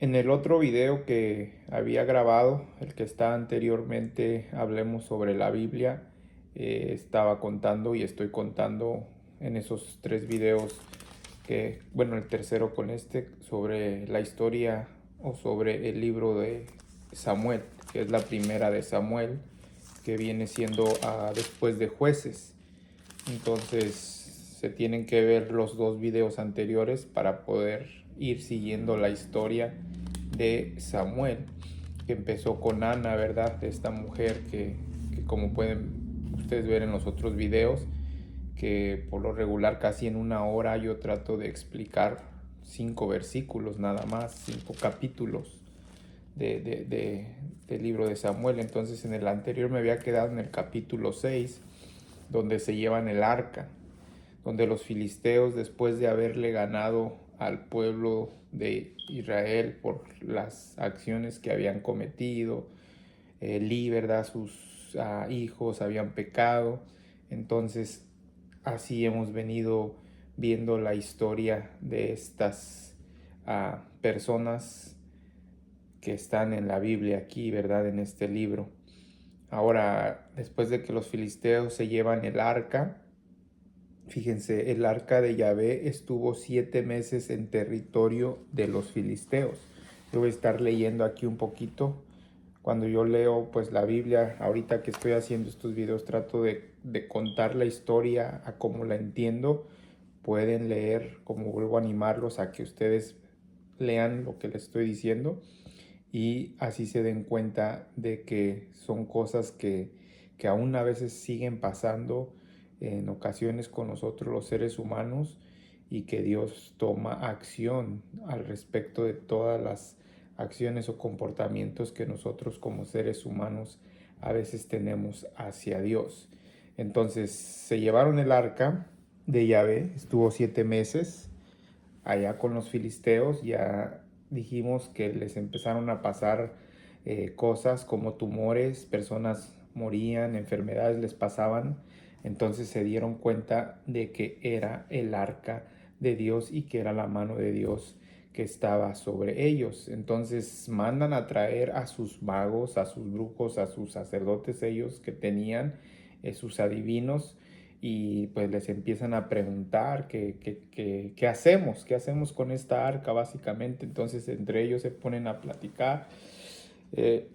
En el otro video que había grabado, el que está anteriormente, hablemos sobre la Biblia, estaba contando y estoy contando en esos tres videos que, bueno, el tercero con este, sobre la historia o sobre el libro de Samuel, que es la primera de Samuel, que viene siendo después de Jueces. Entonces se tienen que ver los dos videos anteriores para poder ir siguiendo la historia de Samuel, que empezó con Ana, ¿verdad? De esta mujer que como pueden ustedes ver en los otros videos, que por lo regular casi en una hora yo trato de explicar 5 versículos nada más, 5 capítulos del libro de Samuel. Entonces en el anterior me había quedado en el capítulo 6, donde se llevan el arca, donde los filisteos, después de haberle ganado al pueblo de Israel por las acciones que habían cometido, ¿verdad? Sus hijos habían pecado. Entonces así hemos venido viendo la historia de estas personas que están en la Biblia aquí, ¿verdad? En este libro. Ahora, después de que los filisteos se llevan el arca, fíjense, el arca de Yahvé estuvo 7 meses en territorio de los filisteos. Yo voy a estar leyendo aquí un poquito. Cuando yo leo pues la Biblia, ahorita que estoy haciendo estos videos, trato de contar la historia a como la entiendo. Pueden leer, como vuelvo a animarlos a que ustedes lean lo que les estoy diciendo y así se den cuenta de que son cosas que aún a veces siguen pasando en ocasiones con nosotros los seres humanos, y que Dios toma acción al respecto de todas las acciones o comportamientos que nosotros como seres humanos a veces tenemos hacia Dios. Entonces se llevaron el arca de Yahvé, estuvo 7 meses allá con los filisteos. Ya dijimos que les empezaron a pasar cosas como tumores, personas morían, enfermedades les pasaban. Entonces se dieron cuenta de que era el arca de Dios y que era la mano de Dios que estaba sobre ellos. Entonces mandan a traer a sus magos, a sus brujos, a sus sacerdotes ellos que tenían, sus adivinos, y pues les empiezan a preguntar qué hacemos con esta arca básicamente. Entonces entre ellos se ponen a platicar. Eh,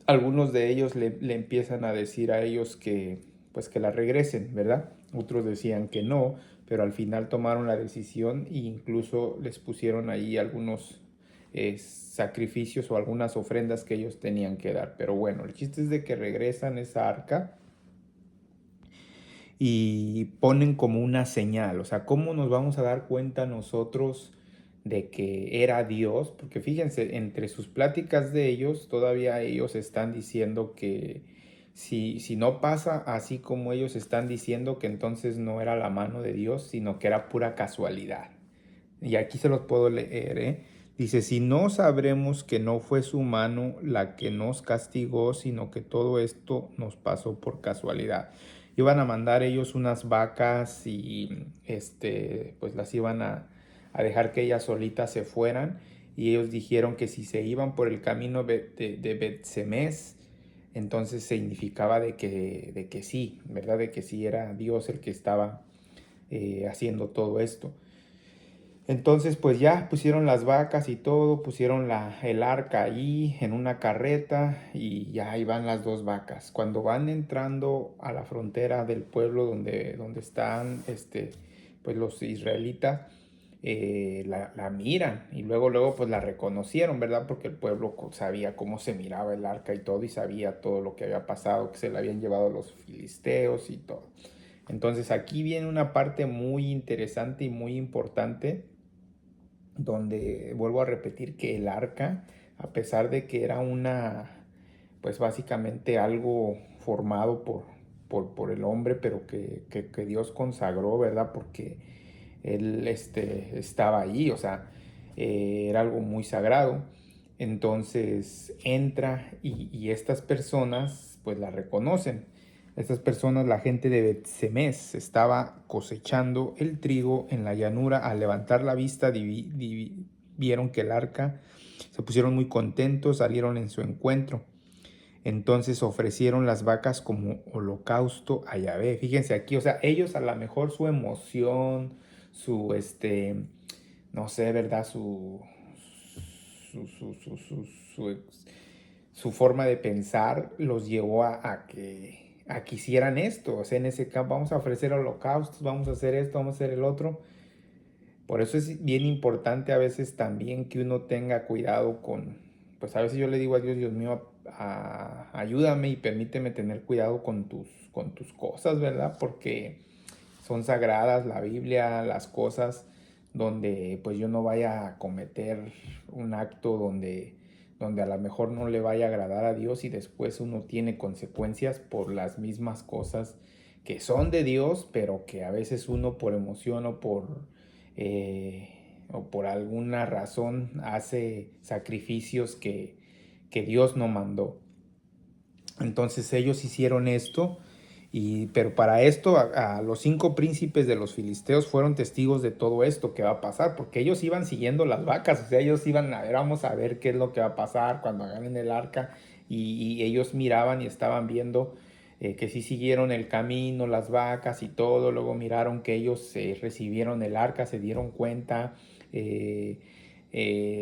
Algunos de ellos le empiezan a decir a ellos que pues que la regresen, ¿verdad? Otros decían que no, pero al final tomaron la decisión e incluso les pusieron ahí algunos sacrificios o algunas ofrendas que ellos tenían que dar. Pero bueno, el chiste es de que regresan esa arca y ponen como una señal. O sea, ¿cómo nos vamos a dar cuenta nosotros de que era Dios? Porque fíjense, entre sus pláticas de ellos, todavía ellos están diciendo que si no pasa así como ellos están diciendo, que entonces no era la mano de Dios, sino que era pura casualidad. Y aquí se los puedo leer, ¿eh? Dice, si no sabremos que no fue su mano la que nos castigó, sino que todo esto nos pasó por casualidad. Iban a mandar ellos unas vacas y pues las iban a dejar que ellas solitas se fueran. Y ellos dijeron que si se iban por el camino de Bet-Semes, entonces significaba de que sí, ¿verdad? De que sí era Dios el que estaba haciendo todo esto. Entonces, pues ya pusieron las vacas y todo, pusieron el arca ahí en una carreta y ya ahí van las dos vacas. Cuando van entrando a la frontera del pueblo donde están pues los israelitas, la miran y luego pues la reconocieron, ¿verdad? Porque el pueblo sabía cómo se miraba el arca y todo, y sabía todo lo que había pasado, que se la habían llevado los filisteos y todo. Entonces aquí viene una parte muy interesante y muy importante, donde vuelvo a repetir que el arca, a pesar de que era pues básicamente algo formado por el hombre, pero que Dios consagró, ¿verdad? Porque él estaba ahí, o sea, era algo muy sagrado. Entonces entra y estas personas pues la reconocen. Estas personas, la gente de Bet-Semes, estaba cosechando el trigo en la llanura. Al levantar la vista vieron que el arca, se pusieron muy contentos, salieron en su encuentro. Entonces ofrecieron las vacas como holocausto a Yahvé. Fíjense aquí, o sea, ellos a lo mejor su emoción, su, no sé, ¿verdad? Su, su, su, su, su, su forma de pensar los llevó a que hicieran esto. O sea, en ese campo vamos a ofrecer holocaustos, vamos a hacer esto, vamos a hacer el otro. Por eso es bien importante a veces también que uno tenga cuidado con, pues a veces yo le digo a Dios, Dios mío, ayúdame y permíteme tener cuidado con tus cosas, ¿verdad? Porque son sagradas la Biblia, las cosas donde pues yo no vaya a cometer un acto donde a lo mejor no le vaya a agradar a Dios y después uno tiene consecuencias por las mismas cosas que son de Dios, pero que a veces uno por emoción o por alguna razón hace sacrificios que Dios no mandó. Entonces ellos hicieron esto, pero para esto a los 5 príncipes de los filisteos fueron testigos de todo esto que va a pasar, porque ellos iban siguiendo las vacas, o sea, ellos iban a ver, vamos a ver qué es lo que va a pasar cuando agarren el arca, y ellos miraban y estaban viendo que sí siguieron el camino, las vacas y todo, luego miraron que ellos recibieron el arca, se dieron cuenta,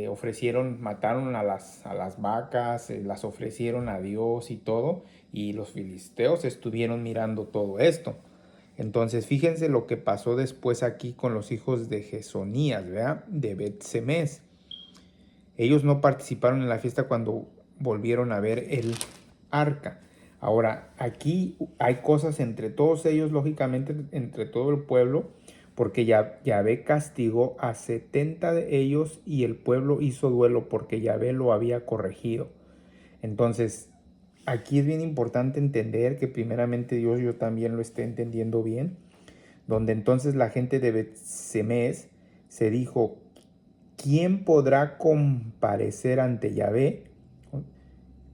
ofrecieron, mataron a las vacas, las ofrecieron a Dios y todo, y los filisteos estuvieron mirando todo esto. Entonces fíjense lo que pasó después aquí con los hijos de Jesonías, ¿verdad? De Bet-Semes. Ellos no participaron en la fiesta cuando volvieron a ver el arca. Ahora, aquí hay cosas entre todos ellos, lógicamente, entre todo el pueblo, porque Yahvé castigó a 70 de ellos y el pueblo hizo duelo porque Yahvé lo había corregido. Entonces, aquí es bien importante entender que primeramente Dios, yo también lo esté entendiendo bien, donde entonces la gente de Bet-Semes se dijo, ¿quién podrá comparecer ante Yahvé,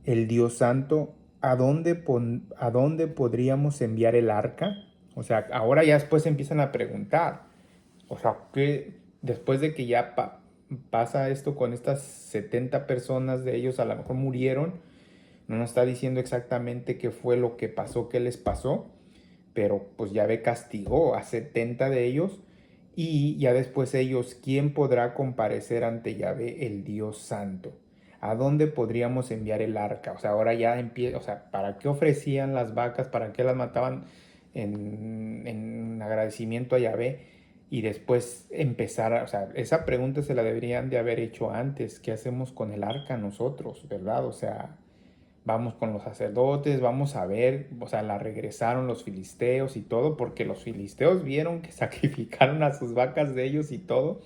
el Dios Santo? ¿A dónde podríamos enviar el arca? O sea, ahora ya después empiezan a preguntar. O sea, que después de que ya pasa esto con estas 70 personas de ellos, a lo mejor murieron, no nos está diciendo exactamente qué fue lo que pasó, qué les pasó, pero pues Yahvé castigó a 70 de ellos y ya después ellos, ¿quién podrá comparecer ante Yahvé, el Dios Santo? ¿A dónde podríamos enviar el arca? O sea, ahora ya empieza, o sea, ¿para qué ofrecían las vacas? ¿Para qué las mataban en agradecimiento a Yahvé? Y después empezar, o sea, esa pregunta se la deberían de haber hecho antes. ¿Qué hacemos con el arca nosotros, verdad? O sea, vamos con los sacerdotes, vamos a ver, o sea, la regresaron los filisteos y todo, porque los filisteos vieron que sacrificaron a sus vacas de ellos y todo,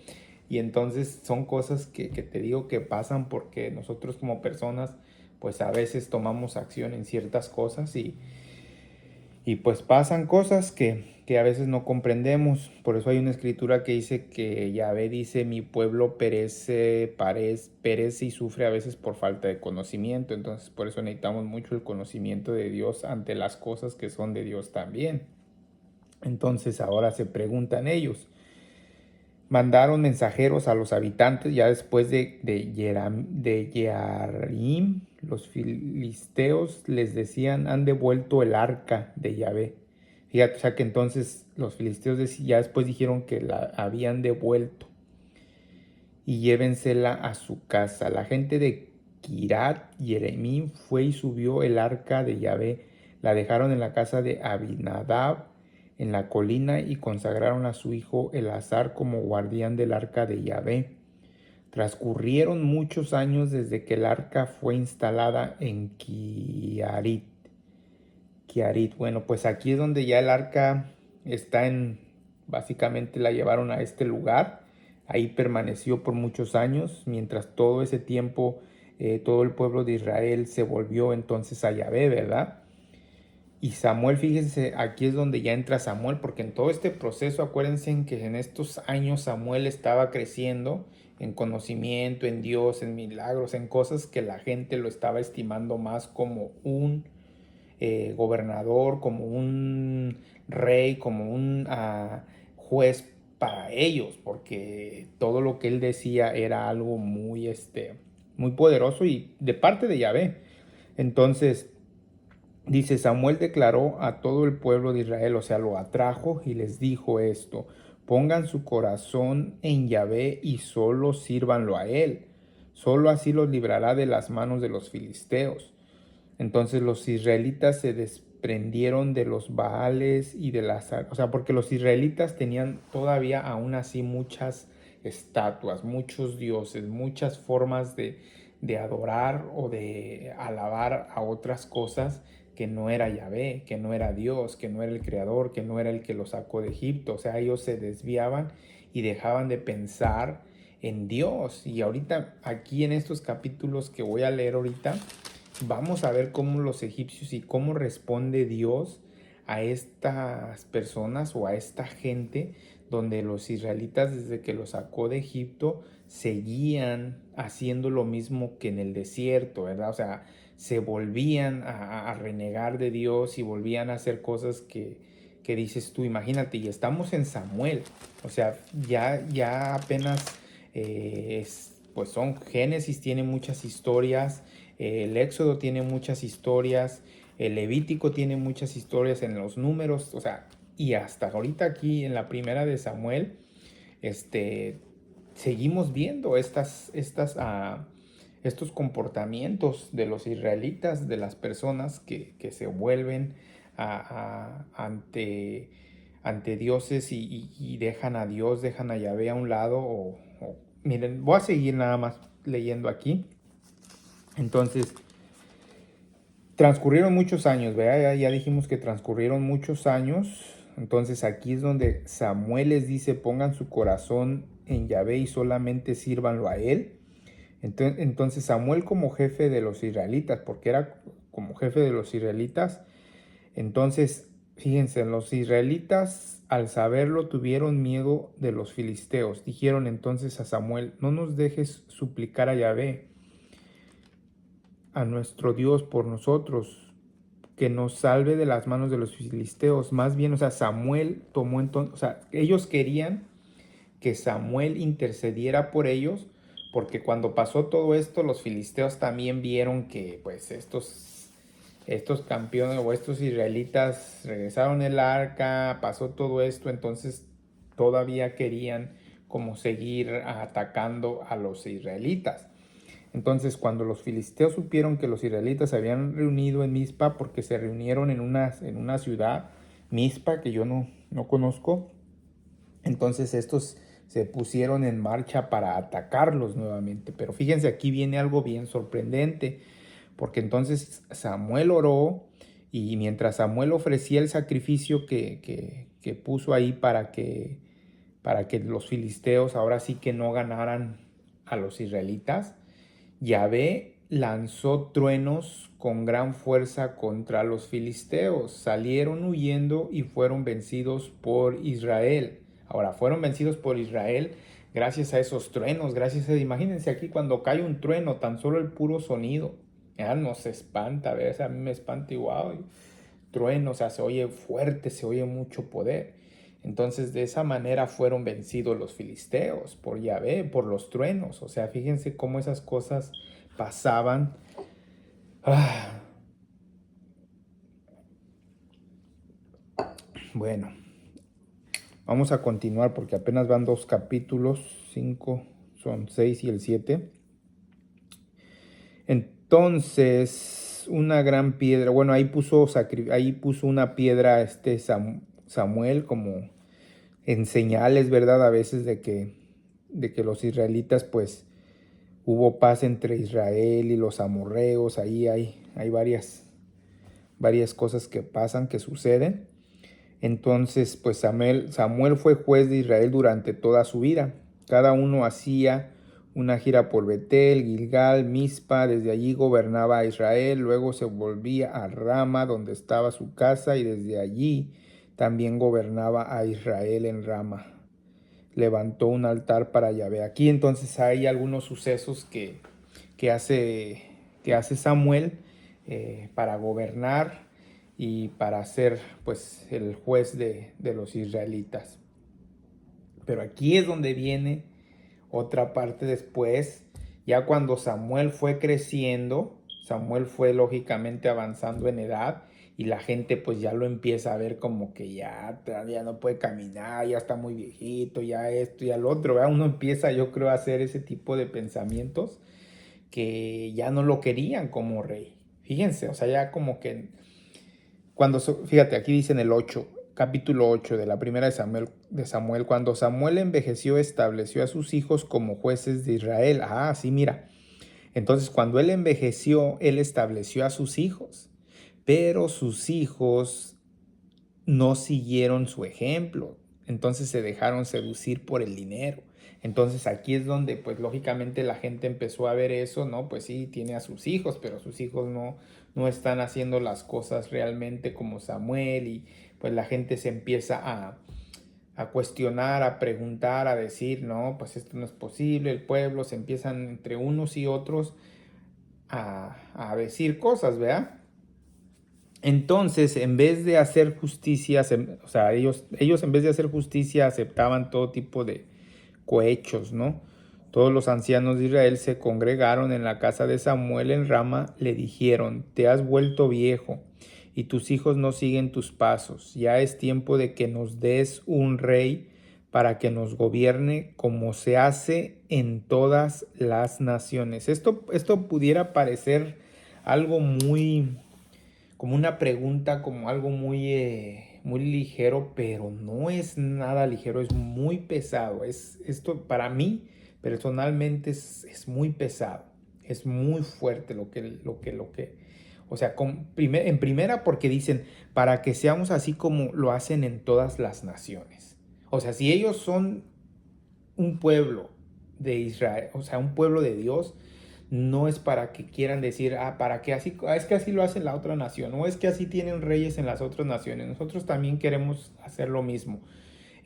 y entonces son cosas que te digo que pasan porque nosotros como personas, pues a veces tomamos acción en ciertas cosas y pues pasan cosas que a veces no comprendemos. Por eso hay una escritura que dice que Yahvé dice, mi pueblo perece y sufre a veces por falta de conocimiento. Entonces por eso necesitamos mucho el conocimiento de Dios ante las cosas que son de Dios también. Entonces ahora se preguntan ellos. Mandaron mensajeros a los habitantes ya después de Yearim. Los filisteos les decían, han devuelto el arca de Yahvé. Fíjate, o sea que entonces los filisteos ya después dijeron que la habían devuelto y llévensela a su casa. La gente de Kirat Jearim fue y subió el arca de Yahvé. La dejaron en la casa de Abinadab en la colina y consagraron a su hijo Elazar como guardián del arca de Yahvé. Transcurrieron muchos años desde que el arca fue instalada en Kiarit. Bueno, pues aquí es donde ya el arca está básicamente la llevaron a este lugar. Ahí permaneció por muchos años, mientras todo ese tiempo todo el pueblo de Israel se volvió entonces a Yahvé, ¿verdad? Y Samuel, fíjense, aquí es donde ya entra Samuel, porque en todo este proceso, acuérdense en que en estos años Samuel estaba creciendo en conocimiento, en Dios, en milagros, en cosas que la gente lo estaba estimando más como un gobernador, como un rey, como un juez para ellos, porque todo lo que él decía era algo muy, muy poderoso y de parte de Yahvé. Entonces, dice, Samuel declaró a todo el pueblo de Israel, o sea, lo atrajo y les dijo esto: pongan su corazón en Yahvé y solo sírvanlo a él. Solo así los librará de las manos de los filisteos. Entonces los israelitas se desprendieron de los Baales y de las... O sea, porque los israelitas tenían todavía aún así muchas estatuas, muchos dioses, muchas formas de adorar o de alabar a otras cosas que no era Yahvé, que no era Dios, que no era el Creador, que no era el que los sacó de Egipto. O sea, ellos se desviaban y dejaban de pensar en Dios. Y ahorita aquí en estos capítulos que voy a leer ahorita, vamos a ver cómo los egipcios y cómo responde Dios a estas personas o a esta gente, donde los israelitas desde que los sacó de Egipto seguían haciendo lo mismo que en el desierto, ¿verdad? O sea, se volvían a renegar de Dios y volvían a hacer cosas que dices tú, imagínate, y estamos en Samuel, o sea, ya apenas pues son Génesis, tiene muchas historias, el Éxodo tiene muchas historias, el Levítico tiene muchas historias, en los Números, o sea, y hasta ahorita aquí en la primera de Samuel, seguimos viendo estos comportamientos de los israelitas, de las personas que se vuelven ante dioses y dejan a Dios, dejan a Yahvé a un lado. Miren, voy a seguir nada más leyendo aquí. Entonces, transcurrieron muchos años, ¿verdad? Ya dijimos que transcurrieron muchos años. Entonces aquí es donde Samuel les dice, pongan su corazón en Yahvé y solamente sírvanlo a él. Entonces Samuel, como jefe de los israelitas, porque era como jefe de los israelitas, entonces fíjense, los israelitas al saberlo tuvieron miedo de los filisteos. Dijeron entonces a Samuel, no nos dejes suplicar a Yahvé, a nuestro Dios, por nosotros, que nos salve de las manos de los filisteos. Más bien, o sea, Samuel tomó entonces, o sea, ellos querían que Samuel intercediera por ellos, porque cuando pasó todo esto, los filisteos también vieron que pues estos campeones o estos israelitas regresaron el arca, pasó todo esto, entonces todavía querían como seguir atacando a los israelitas. Entonces, cuando los filisteos supieron que los israelitas se habían reunido en Mizpa, porque se reunieron en una ciudad, Mizpa, que yo no conozco, entonces estos se pusieron en marcha para atacarlos nuevamente. Pero fíjense, aquí viene algo bien sorprendente, porque entonces Samuel oró, y mientras Samuel ofrecía el sacrificio que puso ahí para que los filisteos ahora sí que no ganaran a los israelitas, Yahvé lanzó truenos con gran fuerza contra los filisteos. Salieron huyendo y fueron vencidos por Israel. Ahora, fueron vencidos por Israel gracias a esos truenos, imagínense aquí cuando cae un trueno, tan solo el puro sonido, ya nos espanta, a veces a mí me espanta igual, trueno, o sea, se oye fuerte, se oye mucho poder. Entonces, de esa manera fueron vencidos los filisteos por Yahvé, por los truenos. O sea, fíjense cómo esas cosas pasaban. Ah, bueno, vamos a continuar porque apenas van 2 capítulos, 5, son 6 y el 7. Entonces, una gran piedra, bueno, ahí puso una piedra Samuel como en señales, ¿verdad? A veces de que los israelitas, pues, hubo paz entre Israel y los amorreos. Ahí hay varias cosas que pasan, que suceden. Entonces, pues Samuel fue juez de Israel durante toda su vida. Cada uno hacía una gira por Betel, Gilgal, Mizpa. Desde allí gobernaba a Israel. Luego se volvía a Rama, donde estaba su casa, y desde allí también gobernaba a Israel en Rama. Levantó un altar para Yahvé. Aquí entonces hay algunos sucesos que hace Samuel para gobernar y para ser pues el juez de los israelitas. Pero aquí es donde viene otra parte después, ya cuando Samuel fue creciendo, Samuel fue lógicamente avanzando en edad y la gente pues ya lo empieza a ver como que ya no puede caminar, ya está muy viejito, ya esto, ya lo otro, ¿verdad? Uno empieza, yo creo, a hacer ese tipo de pensamientos que ya no lo querían como rey. Fíjense, o sea, ya como que fíjate, aquí dice en el 8, capítulo 8 de la primera de Samuel, cuando Samuel envejeció, estableció a sus hijos como jueces de Israel. Ah, sí, mira. Entonces, cuando él envejeció, él estableció a sus hijos, pero sus hijos no siguieron su ejemplo, entonces se dejaron seducir por el dinero. Entonces aquí es donde pues lógicamente la gente empezó a ver eso, ¿no? Pues sí, tiene a sus hijos, pero sus hijos no están haciendo las cosas realmente como Samuel y pues la gente se empieza a cuestionar, a preguntar, a decir, no, pues esto no es posible, el pueblo se empiezan entre unos y otros a decir cosas, ¿verdad? Entonces, en vez de hacer justicia, o sea, ellos en vez de hacer justicia aceptaban todo tipo de cohechos, ¿no? Todos los ancianos de Israel se congregaron en la casa de Samuel en Rama, le dijeron, te has vuelto viejo y tus hijos no siguen tus pasos, ya es tiempo de que nos des un rey para que nos gobierne como se hace en todas las naciones. Esto pudiera parecer algo muy como una pregunta, como algo muy ligero, pero no es nada ligero, es muy pesado. Esto para mí personalmente es muy pesado, es muy fuerte o sea, en primera porque dicen, para que seamos así como lo hacen en todas las naciones. O sea, si ellos son un pueblo de Israel, o sea, un pueblo de Dios, no es para que quieran decir, para que así, es que así lo hace la otra nación, o es que así tienen reyes en las otras naciones. Nosotros también queremos hacer lo mismo.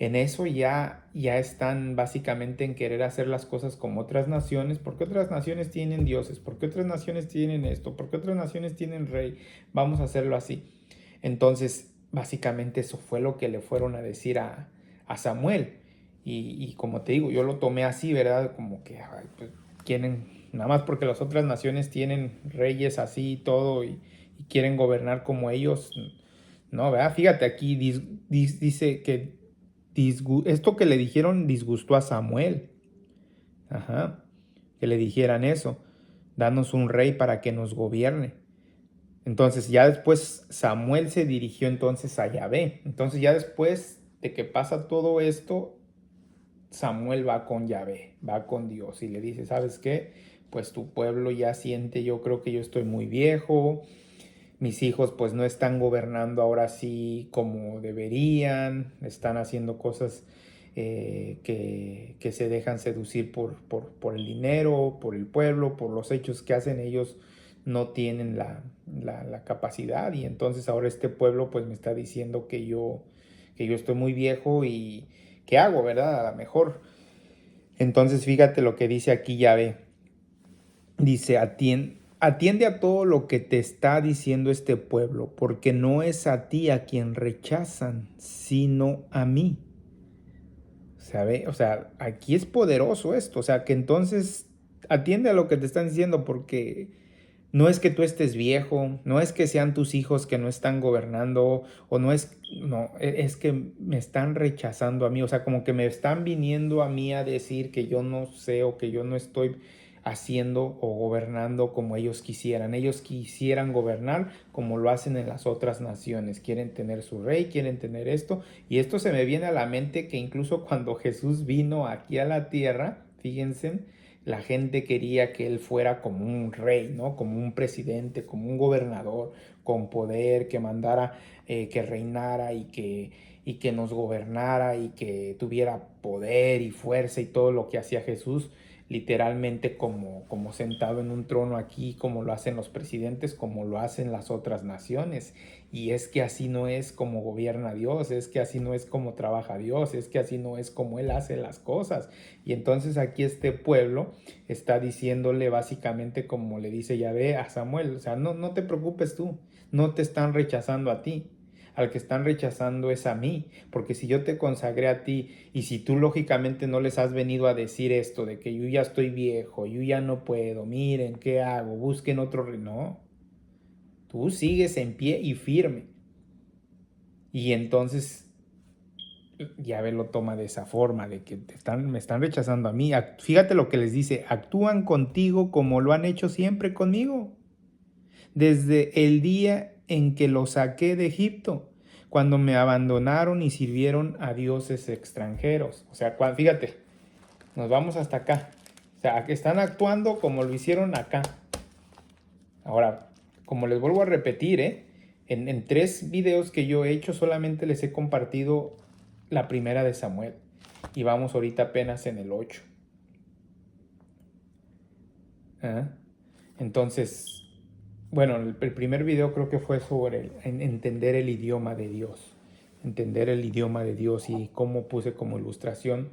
En eso ya están básicamente en querer hacer las cosas como otras naciones, porque otras naciones tienen dioses, porque otras naciones tienen esto, porque otras naciones tienen rey, vamos a hacerlo así. Entonces, básicamente eso fue lo que le fueron a decir a Samuel. Y como te digo, yo lo tomé así, ¿verdad? Como que pues, quieren, nada más porque las otras naciones tienen reyes así y todo y quieren gobernar como ellos, no, ¿verdad? Fíjate aquí, dice que esto que le dijeron disgustó a Samuel. Ajá, que le dijeran eso, danos un rey para que nos gobierne. Entonces ya después Samuel se dirigió entonces a Yahvé. Entonces ya después de que pasa todo esto, Samuel va con Yahvé, va con Dios y le dice, ¿sabes qué? Pues tu pueblo ya siente, yo creo que yo estoy muy viejo, mis hijos pues no están gobernando ahora sí como deberían, están haciendo cosas que se dejan seducir por el dinero, por el pueblo, por los hechos que hacen ellos, no tienen la capacidad y entonces ahora este pueblo pues me está diciendo que yo estoy muy viejo y ¿qué hago, verdad? A lo mejor. Entonces fíjate lo que dice aquí Yahvé. Dice, atiende a todo lo que te está diciendo este pueblo, porque no es a ti a quien rechazan, sino a mí. ¿Sabe? O sea, aquí es poderoso esto. O sea, que entonces atiende a lo que te están diciendo, porque no es que tú estés viejo, no es que sean tus hijos que no están gobernando, o no, es que me están rechazando a mí, o sea, como que me están viniendo a mí a decir que yo no sé o que yo no estoy haciendo o gobernando como ellos quisieran. Ellos quisieran gobernar como lo hacen en las otras naciones. Quieren tener su rey, quieren tener esto. Y esto se me viene a la mente que incluso cuando Jesús vino aquí a la tierra, fíjense, la gente quería que él fuera como un rey, ¿no? Como un presidente, como un gobernador con poder, que mandara, que reinara y que nos gobernara y que tuviera poder y fuerza y todo lo que hacía Jesús, literalmente como sentado en un trono aquí, como lo hacen los presidentes, como lo hacen las otras naciones. Y es que así no es como gobierna Dios, es que así no es como trabaja Dios, es que así no es como Él hace las cosas. Y entonces aquí este pueblo está diciéndole básicamente como le dice Yahvé a Samuel, o sea, no te preocupes tú, no te están rechazando a ti. al que están rechazando es a mí, porque si yo te consagré a ti y si tú lógicamente no les has venido a decir esto de que yo ya estoy viejo, yo ya no puedo, miren, ¿qué hago? Busquen otro rey. No, tú sigues en pie y firme. Y entonces Yahvé lo toma de esa forma, de que me están rechazando a mí. Fíjate lo que les dice, actúan contigo como lo han hecho siempre conmigo, desde el día en que los saqué de Egipto, cuando me abandonaron y sirvieron a dioses extranjeros. O sea, fíjate, nos vamos hasta acá. O sea, que están actuando como lo hicieron acá. Ahora, como les vuelvo a repetir, en 3 videos que yo he hecho solamente les he compartido la primera de Samuel. Y vamos ahorita apenas en el 8. ¿Ah? Entonces, bueno, el primer video creo que fue sobre entender el idioma de Dios. Entender el idioma de Dios y cómo puse como ilustración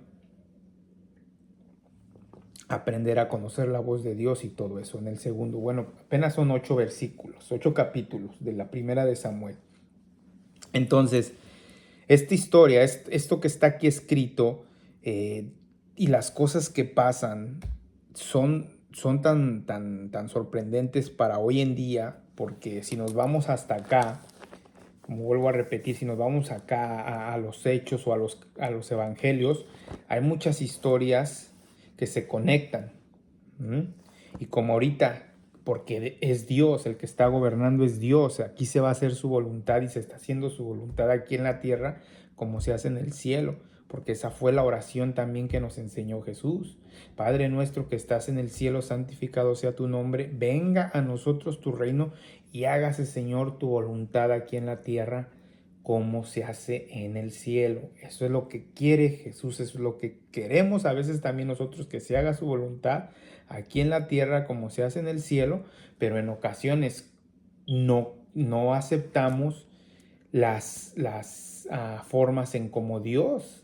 aprender a conocer la voz de Dios y todo eso. En el segundo, bueno, apenas son 8 versículos, 8 capítulos de la primera de Samuel. Entonces, esta historia, esto que está aquí escrito y las cosas que pasan son tan sorprendentes para hoy en día, porque si nos vamos hasta acá, como vuelvo a repetir, si nos vamos acá a los hechos o a los evangelios, hay muchas historias que se conectan. Y como ahorita, porque es Dios el que está gobernando, es Dios, aquí se va a hacer su voluntad y se está haciendo su voluntad aquí en la tierra como se hace en el cielo, porque esa fue la oración también que nos enseñó Jesús. Padre nuestro que estás en el cielo, santificado sea tu nombre, venga a nosotros tu reino y hágase, Señor, tu voluntad aquí en la tierra como se hace en el cielo. Eso es lo que quiere Jesús, eso es lo que queremos a veces también nosotros, que se haga su voluntad aquí en la tierra como se hace en el cielo, pero en ocasiones no aceptamos las formas en como Dios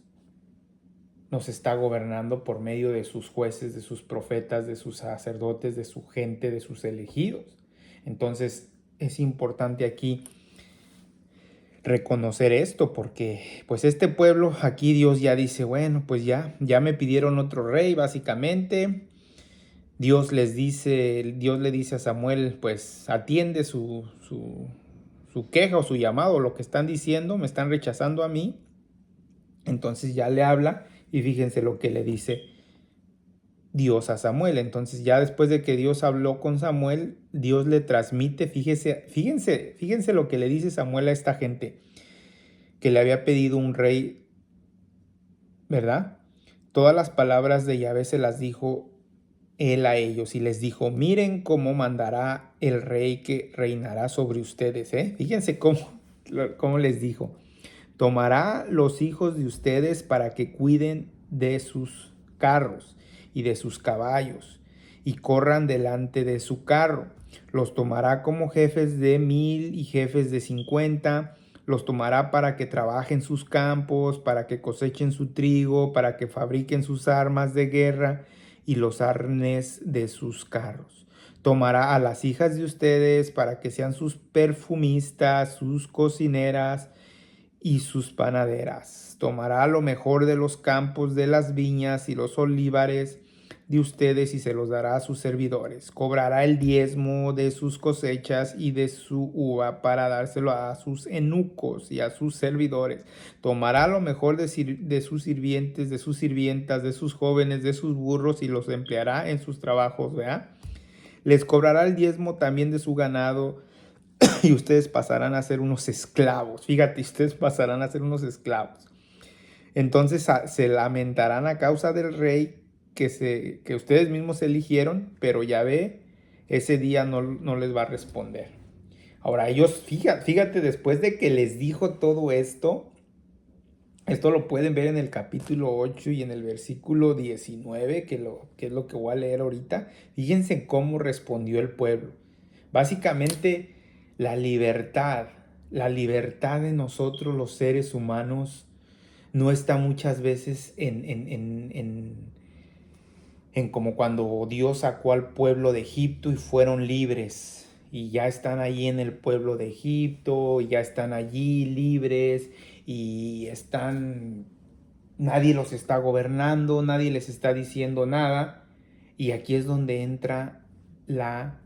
nos está gobernando por medio de sus jueces, de sus profetas, de sus sacerdotes, de su gente, de sus elegidos. Entonces es importante aquí reconocer esto, porque pues este pueblo aquí Dios ya dice, bueno, pues ya me pidieron otro rey básicamente. Dios le dice a Samuel, pues atiende su queja o su llamado, lo que están diciendo, me están rechazando a mí. Entonces ya le habla y fíjense lo que le dice Dios a Samuel. Entonces ya después de que Dios habló con Samuel, Dios le transmite, fíjense lo que le dice Samuel a esta gente, que le había pedido un rey, ¿verdad? Todas las palabras de Yahvé se las dijo él a ellos y les dijo, miren cómo mandará el rey que reinará sobre ustedes. Fíjense cómo les dijo. Tomará los hijos de ustedes para que cuiden de sus carros y de sus caballos y corran delante de su carro. Los tomará como jefes de 1000 y jefes de 50. Los tomará para que trabajen sus campos, para que cosechen su trigo, para que fabriquen sus armas de guerra y los arnes de sus carros. Tomará a las hijas de ustedes para que sean sus perfumistas, sus cocineras y sus panaderas. Tomará lo mejor de los campos, de las viñas y los olivares de ustedes y se los dará a sus servidores. Cobrará el diezmo de sus cosechas y de su uva para dárselo a sus eunucos y a sus servidores. Tomará lo mejor de sus sirvientes, de sus sirvientas, de sus jóvenes, de sus burros y los empleará en sus trabajos, ¿verdad? Les cobrará el diezmo también de su ganado y ustedes pasarán a ser unos esclavos. Fíjate, ustedes pasarán a ser unos esclavos. Entonces se lamentarán a causa del rey que ustedes mismos eligieron, pero Yahvé ese día no les va a responder. Ahora ellos, fíjate, después de que les dijo todo esto lo pueden ver en el capítulo 8 y en el versículo 19, que es lo que voy a leer ahorita. Fíjense cómo respondió el pueblo. Básicamente, la libertad de nosotros los seres humanos no está muchas veces en como cuando Dios sacó al pueblo de Egipto y fueron libres y ya están allí en el pueblo de Egipto, y ya están allí libres y nadie los está gobernando, nadie les está diciendo nada. Y aquí es donde entra la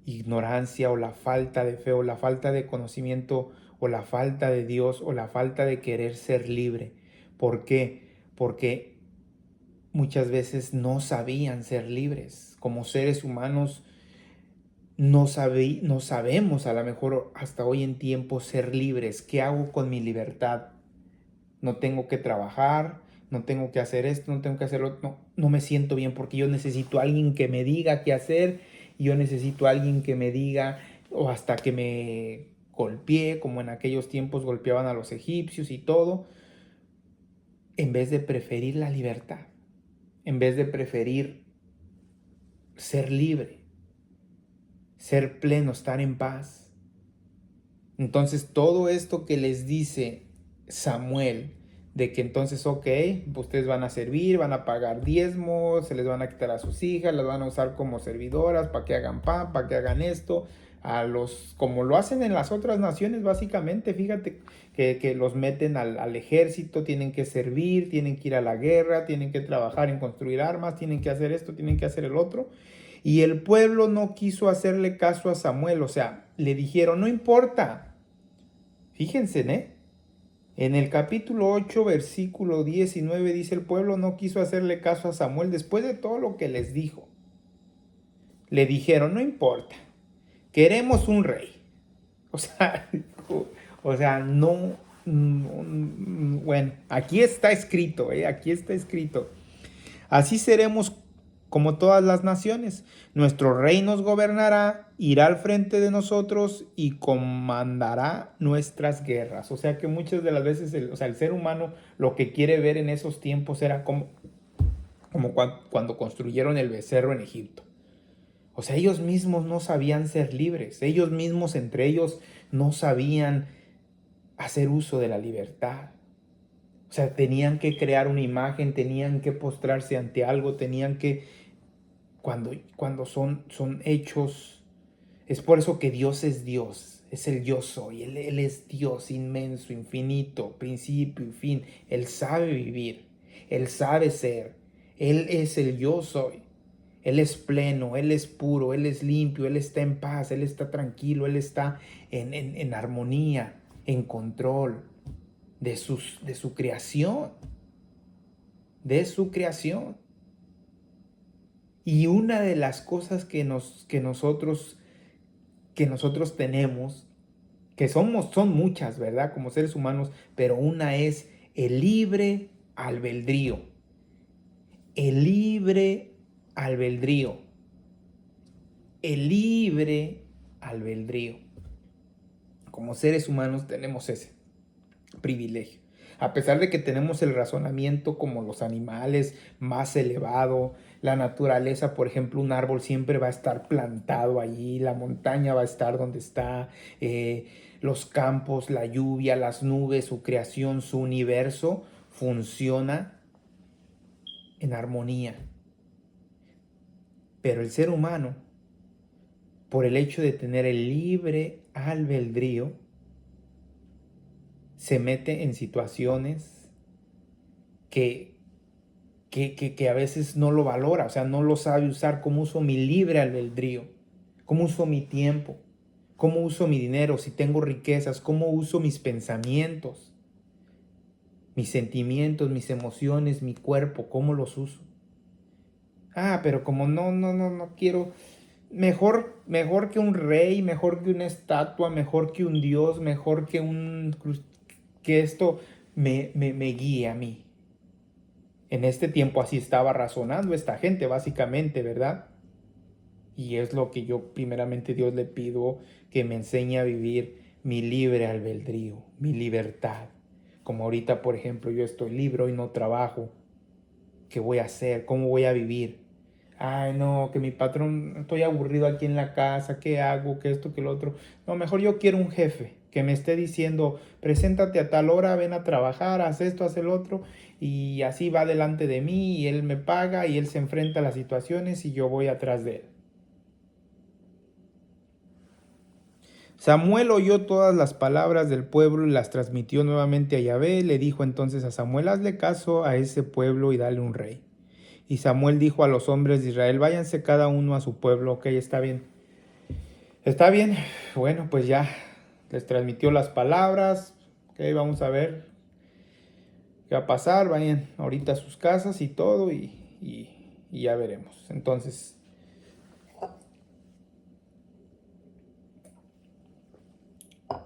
ignorancia o la falta de fe o la falta de conocimiento o la falta de Dios o la falta de querer ser libre. ¿Por qué? Porque muchas veces no sabían ser libres. Como seres humanos no sabemos a lo mejor hasta hoy en tiempo ser libres. ¿Qué hago con mi libertad? No tengo que trabajar, no tengo que hacer esto, no tengo que hacerlo. No, no me siento bien porque yo necesito a alguien que me diga qué hacer. Yo necesito a alguien que me diga, o hasta que me golpee, como en aquellos tiempos golpeaban a los egipcios y todo, en vez de preferir la libertad, en vez de preferir ser libre, ser pleno, estar en paz. Entonces todo esto que les dice Samuel, de que entonces, ok, ustedes van a servir, van a pagar diezmos, se les van a quitar a sus hijas, las van a usar como servidoras para que hagan pan, para que hagan esto, como lo hacen en las otras naciones básicamente. Fíjate que los meten al ejército, tienen que servir, tienen que ir a la guerra, tienen que trabajar en construir armas, tienen que hacer esto, tienen que hacer el otro. Y el pueblo no quiso hacerle caso a Samuel, o sea, le dijeron, no importa. Fíjense, ¿eh? En el capítulo 8, versículo 19 dice, el pueblo no quiso hacerle caso a Samuel después de todo lo que les dijo. Le dijeron, no importa, queremos un rey. O sea, bueno, aquí está escrito, aquí está escrito. Así seremos como todas las naciones. Nuestro rey nos gobernará, irá al frente de nosotros y comandará nuestras guerras. O sea que muchas de las veces el ser humano lo que quiere ver en esos tiempos era como cuando construyeron el becerro en Egipto. O sea, ellos mismos no sabían ser libres. Ellos mismos entre ellos no sabían hacer uso de la libertad. O sea, tenían que crear una imagen, tenían que postrarse ante algo, tenían que, cuando son hechos, es por eso que Dios es Dios, es el yo soy, él es Dios inmenso, infinito, principio y fin. Él sabe vivir, Él sabe ser, Él es el yo soy. Él es pleno, Él es puro, Él es limpio, Él está en paz, Él está tranquilo, Él está en armonía, en control de su creación, de su creación. Y una de las cosas que nosotros tenemos, que son muchas, ¿verdad? Como seres humanos, pero una es el libre albedrío. El libre albedrío. El libre albedrío. Como seres humanos tenemos ese privilegio. A pesar de que tenemos el razonamiento como los animales más elevado, la naturaleza, por ejemplo, un árbol siempre va a estar plantado allí, la montaña va a estar donde está, los campos, la lluvia, las nubes, su creación, su universo funciona en armonía. Pero el ser humano, por el hecho de tener el libre albedrío, se mete en situaciones que a veces no lo valora, o sea, no lo sabe usar. ¿Cómo uso mi libre albedrío? ¿Cómo uso mi tiempo? ¿Cómo uso mi dinero? Si tengo riquezas, ¿cómo uso mis pensamientos? Mis sentimientos, mis emociones, mi cuerpo, ¿cómo los uso? Pero como no quiero, mejor que un rey, mejor que una estatua, mejor que un dios, mejor que esto me guíe a mí. En este tiempo así estaba razonando esta gente, básicamente, ¿verdad? Y es lo que yo primeramente Dios le pido, que me enseñe a vivir mi libre albedrío, mi libertad. Como ahorita, por ejemplo, yo estoy libre y no trabajo. ¿Qué voy a hacer? ¿Cómo voy a vivir? Ay, no, que mi patrón, estoy aburrido aquí en la casa, ¿qué hago? ¿Qué esto? ¿Qué lo otro? No, mejor yo quiero un jefe que me esté diciendo, preséntate a tal hora, ven a trabajar, haz esto, haz el otro, y así va delante de mí, y él me paga, y él se enfrenta a las situaciones, y yo voy atrás de él. Samuel oyó todas las palabras del pueblo y las transmitió nuevamente a Yahvé. Le dijo entonces a Samuel: hazle caso a ese pueblo y dale un rey. Y Samuel dijo a los hombres de Israel: váyanse cada uno a su pueblo. Ok, está bien. Está bien. Bueno, pues ya les transmitió las palabras. Ok, vamos a ver qué va a pasar. Vayan ahorita a sus casas y todo y ya veremos. Entonces,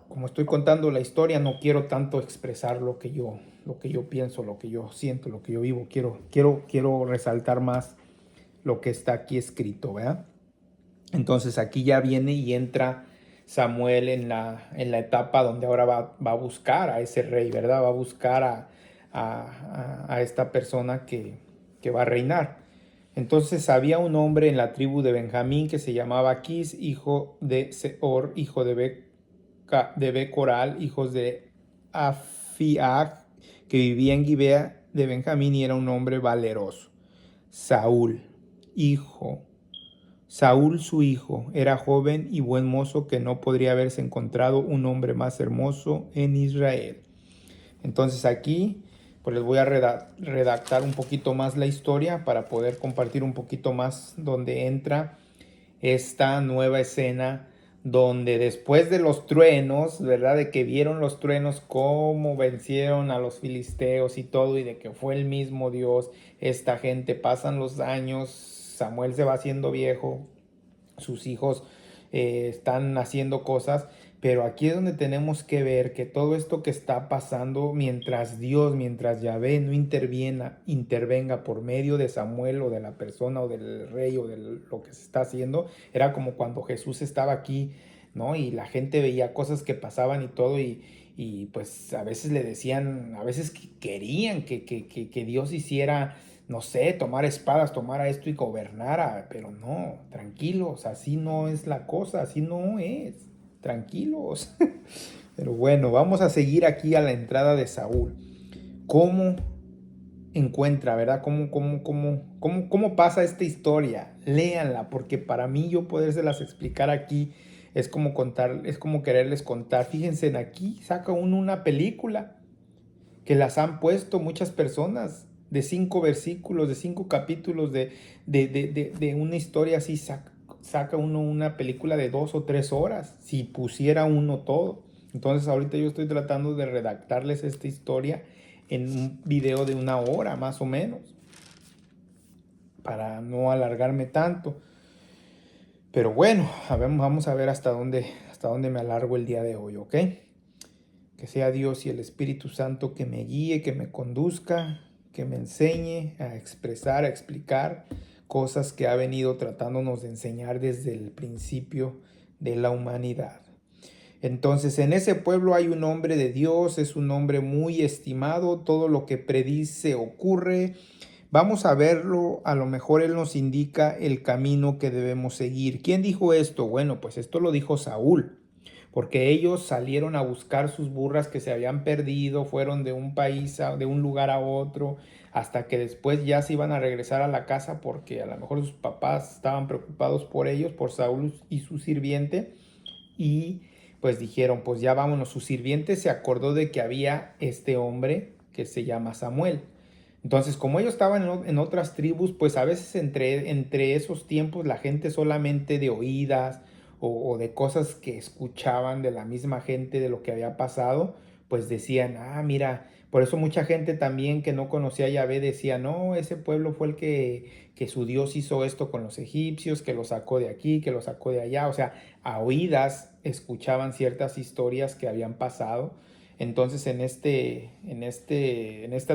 como estoy contando la historia, no quiero tanto expresar lo que yo pienso, lo que yo siento, lo que yo vivo. Quiero resaltar más lo que está aquí escrito, ¿verdad? Entonces aquí ya viene y entra Samuel en la etapa donde ahora va a buscar a ese rey, ¿verdad? Va a buscar a esta persona que va a reinar. Entonces había un hombre en la tribu de Benjamín que se llamaba Aquis, hijo de Seor, hijo de Becoral, hijos de Afiag, que vivía en Gibea de Benjamín y era un hombre valeroso. Saúl, su hijo, era joven y buen mozo, que no podría haberse encontrado un hombre más hermoso en Israel. Entonces aquí pues les voy a redactar un poquito más la historia para poder compartir un poquito más donde entra esta nueva escena, donde después de los truenos, ¿verdad? De que vieron los truenos, cómo vencieron a los filisteos y todo, y de que fue el mismo Dios, esta gente, pasan los años, Samuel se va haciendo viejo, sus hijos están haciendo cosas, pero aquí es donde tenemos que ver que todo esto que está pasando, mientras Yahvé no intervenga por medio de Samuel o de la persona o del rey o de lo que se está haciendo, era como cuando Jesús estaba aquí, ¿no? Y la gente veía cosas que pasaban y todo, y pues a veces le decían, a veces querían que Dios hiciera, no sé, tomar espadas, tomara esto y gobernara, pero no, tranquilos, así no es la cosa, así no es, tranquilos. Pero bueno, vamos a seguir aquí a la entrada de Saúl. ¿Cómo encuentra, verdad? ¿Cómo pasa esta historia? Léanla, porque para mí yo podérselas explicar aquí es como contar, es como quererles contar. Fíjense, en aquí saca uno una película que las han puesto muchas personas, de 5 versículos, de 5 capítulos, de una historia así, saca uno una película de 2 o 3 horas, si pusiera uno todo. Entonces ahorita yo estoy tratando de redactarles esta historia en un video de 1 hora más o menos, para no alargarme tanto. Pero bueno, vamos a ver hasta dónde me alargo el día de hoy, ¿ok? Que sea Dios y el Espíritu Santo que me guíe, que me conduzca, que me enseñe a expresar, a explicar cosas que ha venido tratándonos de enseñar desde el principio de la humanidad. Entonces, en ese pueblo hay un hombre de Dios, es un hombre muy estimado, todo lo que predice ocurre. Vamos a verlo, a lo mejor él nos indica el camino que debemos seguir. ¿Quién dijo esto? Bueno, pues esto lo dijo Saúl, porque ellos salieron a buscar sus burras que se habían perdido, fueron de un país, de un lugar a otro, hasta que después ya se iban a regresar a la casa, porque a lo mejor sus papás estaban preocupados por ellos, por Saúl y su sirviente, y pues dijeron, pues ya vámonos. Su sirviente se acordó de que había este hombre que se llama Samuel. Entonces, como ellos estaban en otras tribus, pues a veces entre esos tiempos la gente solamente de oídas o de cosas que escuchaban de la misma gente de lo que había pasado, pues decían, ah, mira, por eso mucha gente también que no conocía a Yahvé decía, no, ese pueblo fue el que su Dios hizo esto con los egipcios, que lo sacó de aquí, que lo sacó de allá. O sea, a oídas escuchaban ciertas historias que habían pasado. Entonces en esta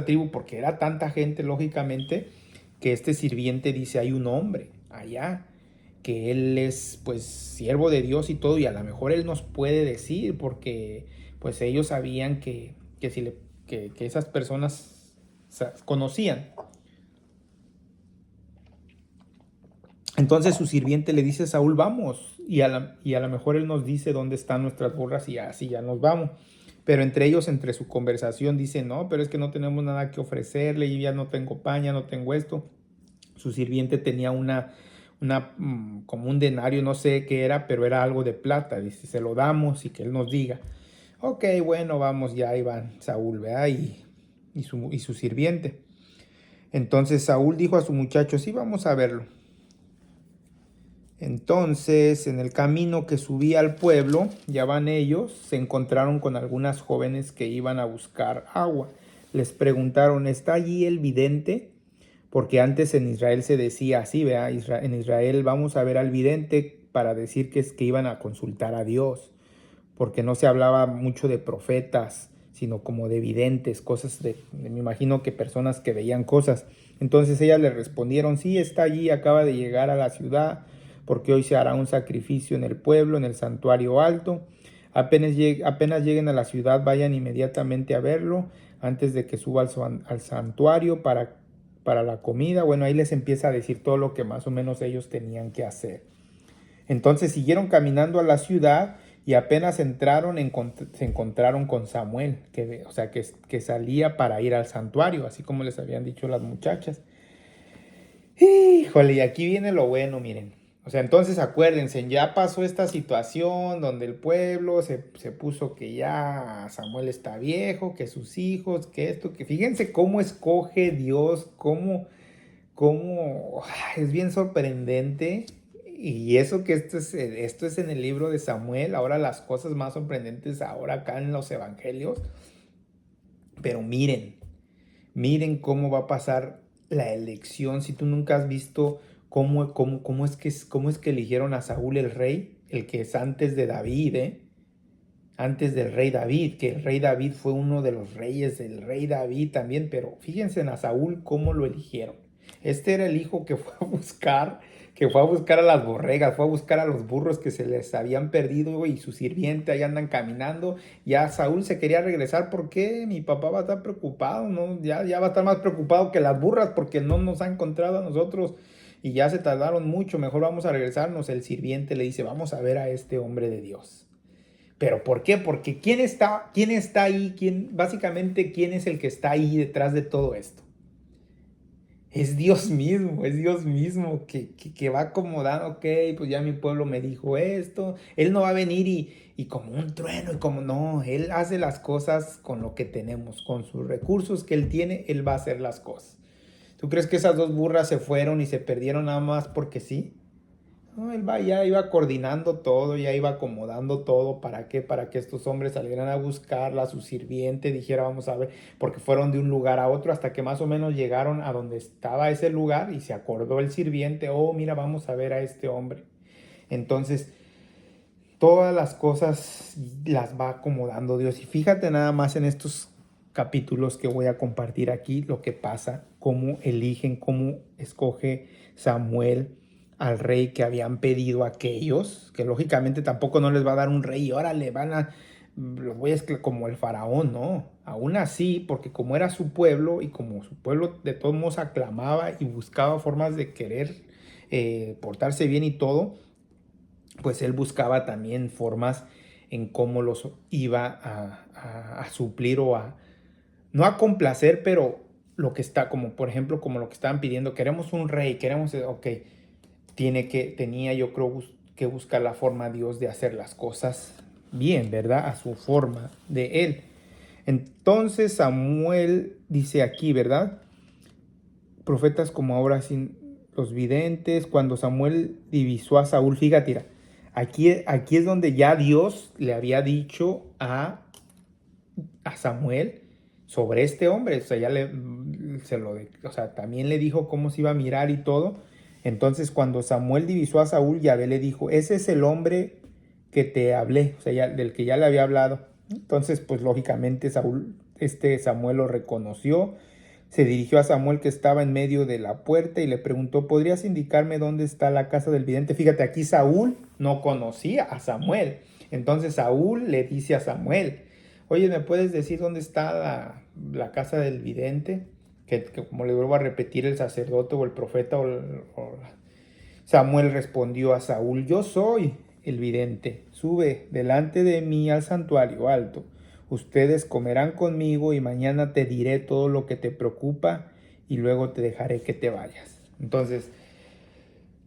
tribu, porque era tanta gente, lógicamente, que este sirviente dice, hay un hombre allá, que él es pues siervo de Dios y todo, y a lo mejor él nos puede decir, porque pues ellos sabían que esas personas conocían. Entonces su sirviente le dice a Saúl, vamos, y a lo mejor él nos dice dónde están nuestras burras y así ya nos vamos. Pero entre ellos, entre su conversación, dicen, no, pero es que no tenemos nada que ofrecerle, yo ya no tengo paña, no tengo esto. Su sirviente tenía como un denario, no sé qué era, pero era algo de plata. Dice, se lo damos y que él nos diga. Ok, bueno, vamos, ya ahí van Saúl, ¿verdad? Y su sirviente. Entonces Saúl dijo a su muchacho, sí, vamos a verlo. Entonces, en el camino que subía al pueblo, ya van ellos, se encontraron con algunas jóvenes que iban a buscar agua. Les preguntaron, ¿está allí el vidente? Porque antes en Israel se decía así, ¿verdad? En Israel vamos a ver al vidente para decir que es que iban a consultar a Dios, porque no se hablaba mucho de profetas, sino como de videntes, cosas me imagino que personas que veían cosas. Entonces ellas le respondieron, sí, está allí, acaba de llegar a la ciudad, porque hoy se hará un sacrificio en el pueblo, en el santuario alto. Apenas lleguen a la ciudad, vayan inmediatamente a verlo, antes de que suba al santuario para la comida. Bueno, ahí les empieza a decir todo lo que más o menos ellos tenían que hacer. Entonces siguieron caminando a la ciudad y apenas entraron, se encontraron con Samuel, o sea, que salía para ir al santuario, así como les habían dicho las muchachas. Híjole, y aquí viene lo bueno, miren. O sea, entonces acuérdense, ya pasó esta situación donde el pueblo se puso que ya Samuel está viejo, que sus hijos, que esto, que fíjense cómo escoge Dios, cómo es bien sorprendente. Y eso que esto es en el libro de Samuel, ahora las cosas más sorprendentes ahora acá en los evangelios. Pero miren cómo va a pasar la elección. Si tú nunca has visto cómo es que eligieron a Saúl el rey, el que es antes de David, antes del rey David, que el rey David fue uno de los reyes del rey David también, pero fíjense en a Saúl cómo lo eligieron. Este era el hijo que fue a buscar a las borregas, fue a buscar a los burros que se les habían perdido y su sirviente ahí andan caminando. Ya Saúl se quería regresar porque mi papá va a estar preocupado, ¿no? Ya va a estar más preocupado que las burras porque no nos ha encontrado a nosotros y ya se tardaron mucho, mejor vamos a regresarnos. El sirviente le dice, vamos a ver a este hombre de Dios. ¿Pero por qué? Porque quién está ahí? Básicamente, ¿quién es el que está ahí detrás de todo esto? Es Dios mismo que va acomodando, ok, pues ya mi pueblo me dijo esto, Él no va a venir y como un trueno y como no, Él hace las cosas con lo que tenemos, con sus recursos que Él tiene, Él va a hacer las cosas. ¿Tú crees que esas dos burras se fueron y se perdieron nada más porque sí? No, ya iba coordinando todo, ya iba acomodando todo. ¿Para qué? Para que estos hombres salieran a buscarla, a su sirviente, dijera, vamos a ver, porque fueron de un lugar a otro hasta que más o menos llegaron a donde estaba ese lugar y se acordó el sirviente, oh, mira, vamos a ver a este hombre. Entonces, todas las cosas las va acomodando Dios. Y fíjate nada más en estos capítulos que voy a compartir aquí lo que pasa, cómo eligen, cómo escoge Samuel al rey que habían pedido aquellos, que lógicamente tampoco no les va a dar un rey, órale, los voy a como el faraón, no, aún así, porque como era su pueblo y como su pueblo de todos modos aclamaba y buscaba formas de querer portarse bien y todo, pues él buscaba también formas en cómo los iba a suplir no a complacer, pero lo que está, como por ejemplo, como lo que estaban pidiendo, queremos un rey, ok, tenía yo creo que buscar la forma Dios de hacer las cosas bien, ¿verdad? A su forma de él. Entonces Samuel dice aquí, ¿verdad? Profetas como ahora sin los videntes, cuando Samuel divisó a Saúl, fíjate, aquí es donde ya Dios le había dicho a Samuel sobre este hombre, o sea, o sea, también le dijo cómo se iba a mirar y todo. Entonces, cuando Samuel divisó a Saúl, Yahvé le dijo, ese es el hombre que te hablé, o sea, del que ya le había hablado. Entonces, pues lógicamente Samuel lo reconoció, se dirigió a Samuel que estaba en medio de la puerta y le preguntó, ¿podrías indicarme dónde está la casa del vidente? Fíjate, aquí Saúl no conocía a Samuel. Entonces Saúl le dice a Samuel, oye, ¿me puedes decir dónde está la casa del vidente? Que como le vuelvo a repetir, el sacerdote o el profeta Samuel respondió a Saúl, yo soy el vidente, sube delante de mí al santuario alto. Ustedes comerán conmigo y mañana te diré todo lo que te preocupa y luego te dejaré que te vayas. Entonces,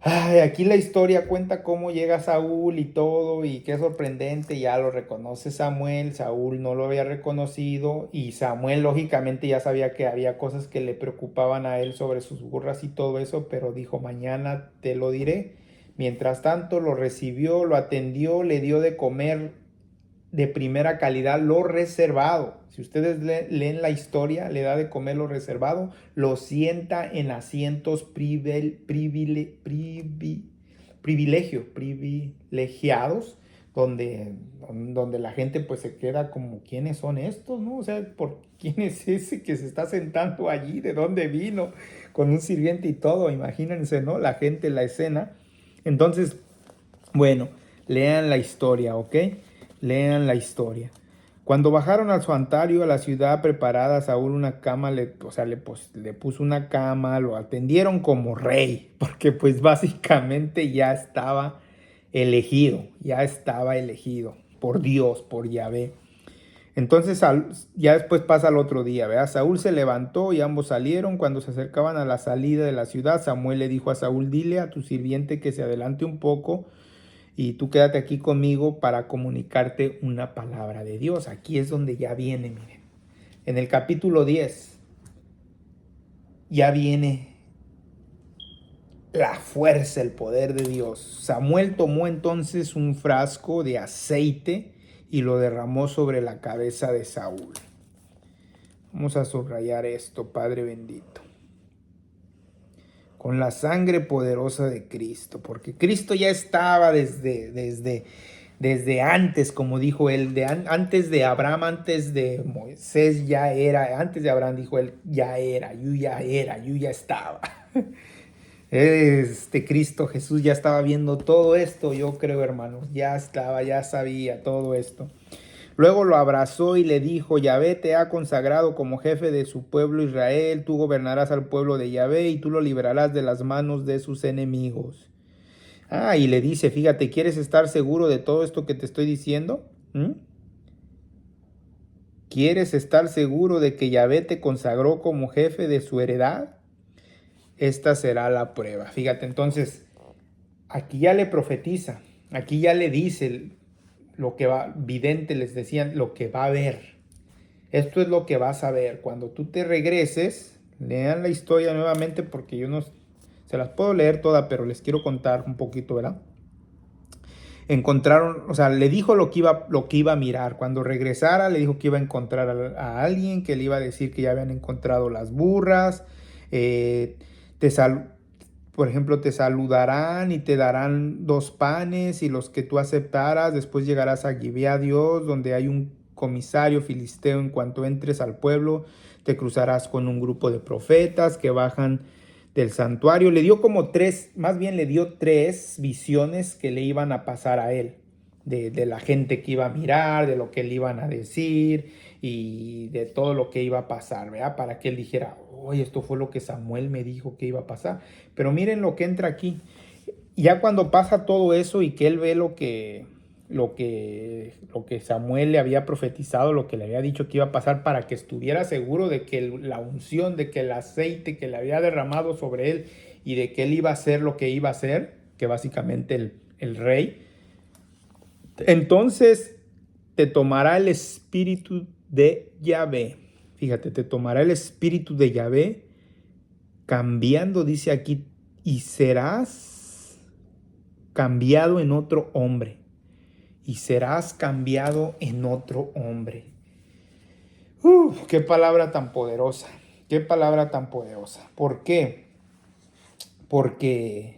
Ay, aquí la historia cuenta cómo llega Saúl y todo, y qué sorprendente, ya lo reconoce Samuel, Saúl no lo había reconocido, y Samuel lógicamente ya sabía que había cosas que le preocupaban a él sobre sus burras y todo eso, pero dijo, mañana te lo diré. Mientras tanto, lo recibió, lo atendió, le dio de comer de primera calidad lo reservado. Si ustedes leen la historia, le da de comer lo reservado, lo sienta en asientos privilegiados, donde la gente pues se queda como, ¿quiénes son estos? ¿No? O sea, ¿quién es ese que se está sentando allí? ¿De dónde vino? Con un sirviente y todo, imagínense, ¿no? La gente, la escena. Entonces, bueno, lean la historia, ¿ok? Lean la historia. Cuando bajaron al santuario, a la ciudad preparada, a Saúl una cama, le puso una cama, lo atendieron como rey, porque pues básicamente ya estaba elegido por Dios, por Yahvé. Entonces ya después pasa el otro día, ¿verdad? Saúl se levantó y ambos salieron. Cuando se acercaban a la salida de la ciudad, Samuel le dijo a Saúl, dile a tu sirviente que se adelante un poco y tú quédate aquí conmigo para comunicarte una palabra de Dios. Aquí es donde ya viene, miren. En el capítulo 10 ya viene la fuerza, el poder de Dios. Samuel tomó entonces un frasco de aceite y lo derramó sobre la cabeza de Saúl. Vamos a subrayar esto, Padre bendito. Con la sangre poderosa de Cristo, porque Cristo ya estaba desde antes, como dijo él, antes de Abraham, antes de Moisés ya era, antes de Abraham dijo él, yo ya estaba. Cristo Jesús ya estaba viendo todo esto, yo creo, hermanos, ya sabía todo esto. Luego lo abrazó y le dijo, Yahvé te ha consagrado como jefe de su pueblo Israel, tú gobernarás al pueblo de Yahvé y tú lo librarás de las manos de sus enemigos. Y le dice, fíjate, ¿quieres estar seguro de todo esto que te estoy diciendo? ¿Quieres estar seguro de que Yahvé te consagró como jefe de su heredad? Esta será la prueba. Fíjate, entonces, aquí ya le profetiza, aquí ya le dice lo que va, vidente les decían, lo que va a ver. Esto es lo que vas a ver. Cuando tú te regreses, lean la historia nuevamente porque yo no se las puedo leer toda, pero les quiero contar un poquito, ¿verdad? Encontraron, o sea, le dijo lo que iba a mirar. Cuando regresara, le dijo que iba a encontrar a alguien, que le iba a decir que ya habían encontrado las burras. Eh, te por ejemplo, te saludarán y te darán 2 panes y los que tú aceptaras. Después llegarás a Gibeá, Dios, donde hay un comisario filisteo. En cuanto entres al pueblo, te cruzarás con un grupo de profetas que bajan del santuario. Le dio como 3, más bien le dio 3 visiones que le iban a pasar a él. De la gente que iba a mirar, de lo que le iban a decir y de todo lo que iba a pasar, ¿verdad? Para que él dijera, oye, esto fue lo que Samuel me dijo que iba a pasar. Pero miren lo que entra aquí. Ya cuando pasa todo eso y que él ve lo que Samuel le había profetizado, lo que le había dicho que iba a pasar para que estuviera seguro de que la unción, de que el aceite que le había derramado sobre él y de que él iba a hacer lo que iba a hacer, que básicamente el rey, entonces te tomará el espíritu de Yahvé. Fíjate, te tomará el espíritu de Yahvé, cambiando, dice aquí, y serás cambiado en otro hombre. Y serás cambiado en otro hombre. Qué palabra tan poderosa. Qué palabra tan poderosa. ¿Por qué? Porque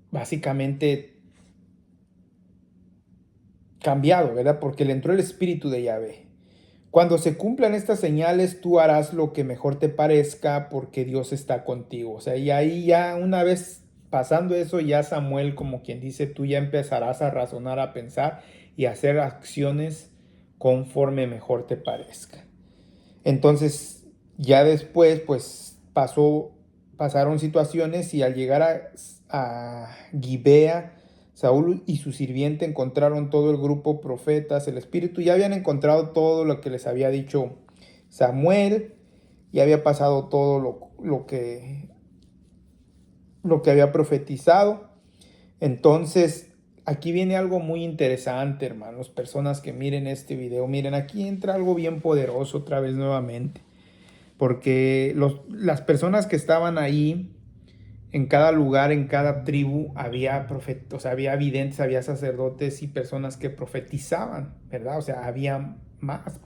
básicamente cambiado, ¿verdad? Porque le entró el espíritu de Yahvé. Cuando se cumplan estas señales, tú harás lo que mejor te parezca porque Dios está contigo. O sea, y ahí ya una vez pasando eso, ya Samuel, como quien dice, tú ya empezarás a razonar, a pensar y a hacer acciones conforme mejor te parezca. Entonces, ya después, pues pasaron situaciones y al llegar a Gibea, Saúl y su sirviente encontraron todo el grupo profetas, el espíritu, ya habían encontrado todo lo que les había dicho Samuel, ya había pasado todo lo que lo que había profetizado. Entonces, aquí viene algo muy interesante, hermanos, personas que miren este video. Miren, aquí entra algo bien poderoso otra vez nuevamente, porque las personas que estaban ahí, en cada lugar, en cada tribu, había profetas, o sea, había videntes, había sacerdotes y personas que profetizaban, ¿verdad? O sea, había más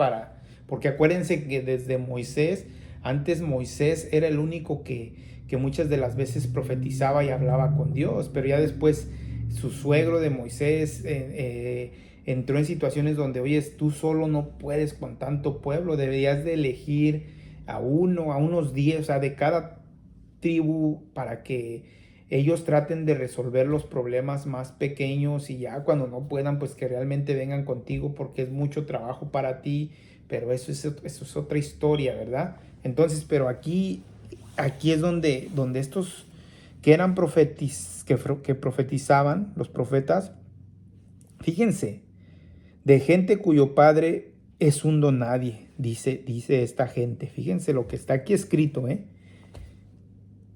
porque acuérdense que desde Moisés, antes Moisés era el único que muchas de las veces profetizaba y hablaba con Dios, pero ya después su suegro de Moisés entró en situaciones donde, oye, tú solo no puedes con tanto pueblo, deberías de elegir a unos 10, o sea, de cada tribu para que ellos traten de resolver los problemas más pequeños y ya cuando no puedan, pues que realmente vengan contigo porque es mucho trabajo para ti, pero eso es otra historia, ¿verdad? Entonces, pero aquí es donde estos que eran que profetizaban, los profetas, fíjense, de gente cuyo padre es un donadie, dice esta gente. Fíjense lo que está aquí escrito, en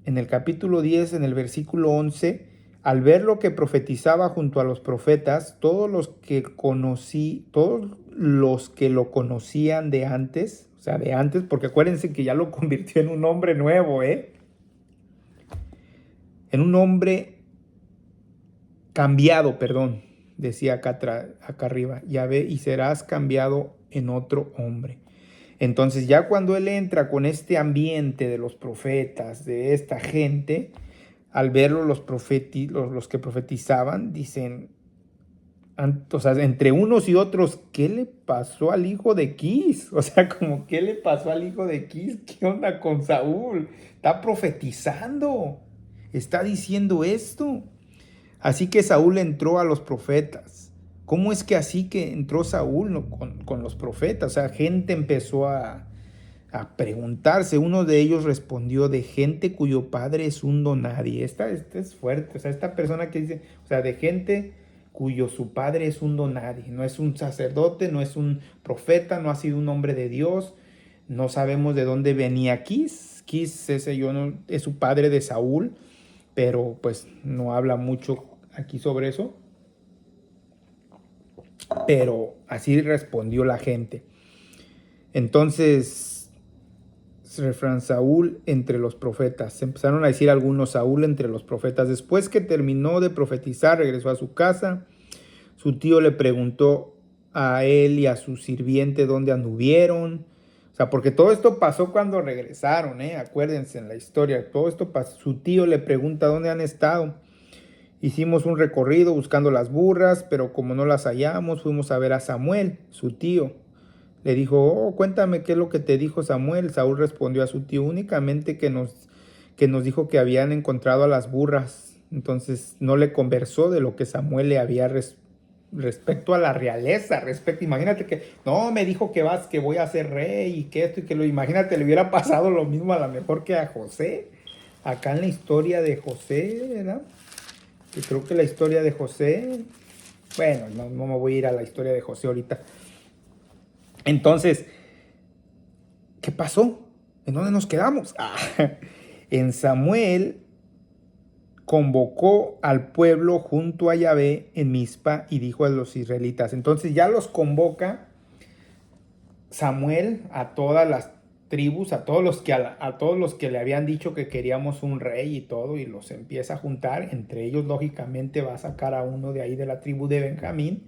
el capítulo 10, en el versículo 11, al ver lo que profetizaba junto a los profetas, todos los que lo conocían de antes, o sea, de antes, porque acuérdense que ya lo convirtió en un hombre nuevo, en un hombre cambiado, perdón, decía acá arriba, ya ve, y serás cambiado en otro hombre. Entonces ya cuando él entra con este ambiente de los profetas, de esta gente, al verlo los que profetizaban, dicen, o sea, entre unos y otros, ¿qué le pasó al hijo de Quis? O sea, como, ¿qué le pasó al hijo de Quis? ¿Qué onda con Saúl? Está profetizando, está diciendo esto. Así que Saúl entró a los profetas. ¿Cómo es que así que entró Saúl con los profetas? O sea, gente empezó a preguntarse. Uno de ellos respondió, de gente cuyo padre es un donadie. Esta es fuerte. O sea, esta persona que dice, o sea, de gente cuyo su padre es un donadie. No es un sacerdote, no es un profeta, no ha sido un hombre de Dios. No sabemos de dónde venía Quis. Quis es su padre de Saúl, pero pues no habla mucho aquí sobre eso. Pero así respondió la gente. Entonces, refrán Saúl entre los profetas. Se empezaron a decir algunos Saúl entre los profetas. Después que terminó de profetizar, regresó a su casa. Su tío le preguntó a él y a su sirviente dónde anduvieron. O sea, porque todo esto pasó cuando regresaron, acuérdense en la historia. Todo esto pasó. Su tío le pregunta dónde han estado. Hicimos un recorrido buscando las burras, pero como no las hallamos, fuimos a ver a Samuel, su tío. Le dijo, cuéntame qué es lo que te dijo Samuel. Saúl respondió a su tío, únicamente que nos dijo que habían encontrado a las burras. Entonces no le conversó de lo que Samuel le había respecto a la realeza, imagínate que, no, me dijo que voy a ser rey y que esto y que lo, imagínate, le hubiera pasado lo mismo a lo mejor que a José, acá en la historia de José, ¿verdad? Que creo que la historia de José, bueno, no me voy a ir a la historia de José ahorita. Entonces, ¿qué pasó? ¿En dónde nos quedamos? En Samuel convocó al pueblo junto a Yahvé en Mizpa y dijo a los israelitas. Entonces ya los convoca Samuel a todas las tribus, a todos los que le habían dicho que queríamos un rey y todo, y los empieza a juntar. Entre ellos, lógicamente, va a sacar a uno de ahí de la tribu de Benjamín.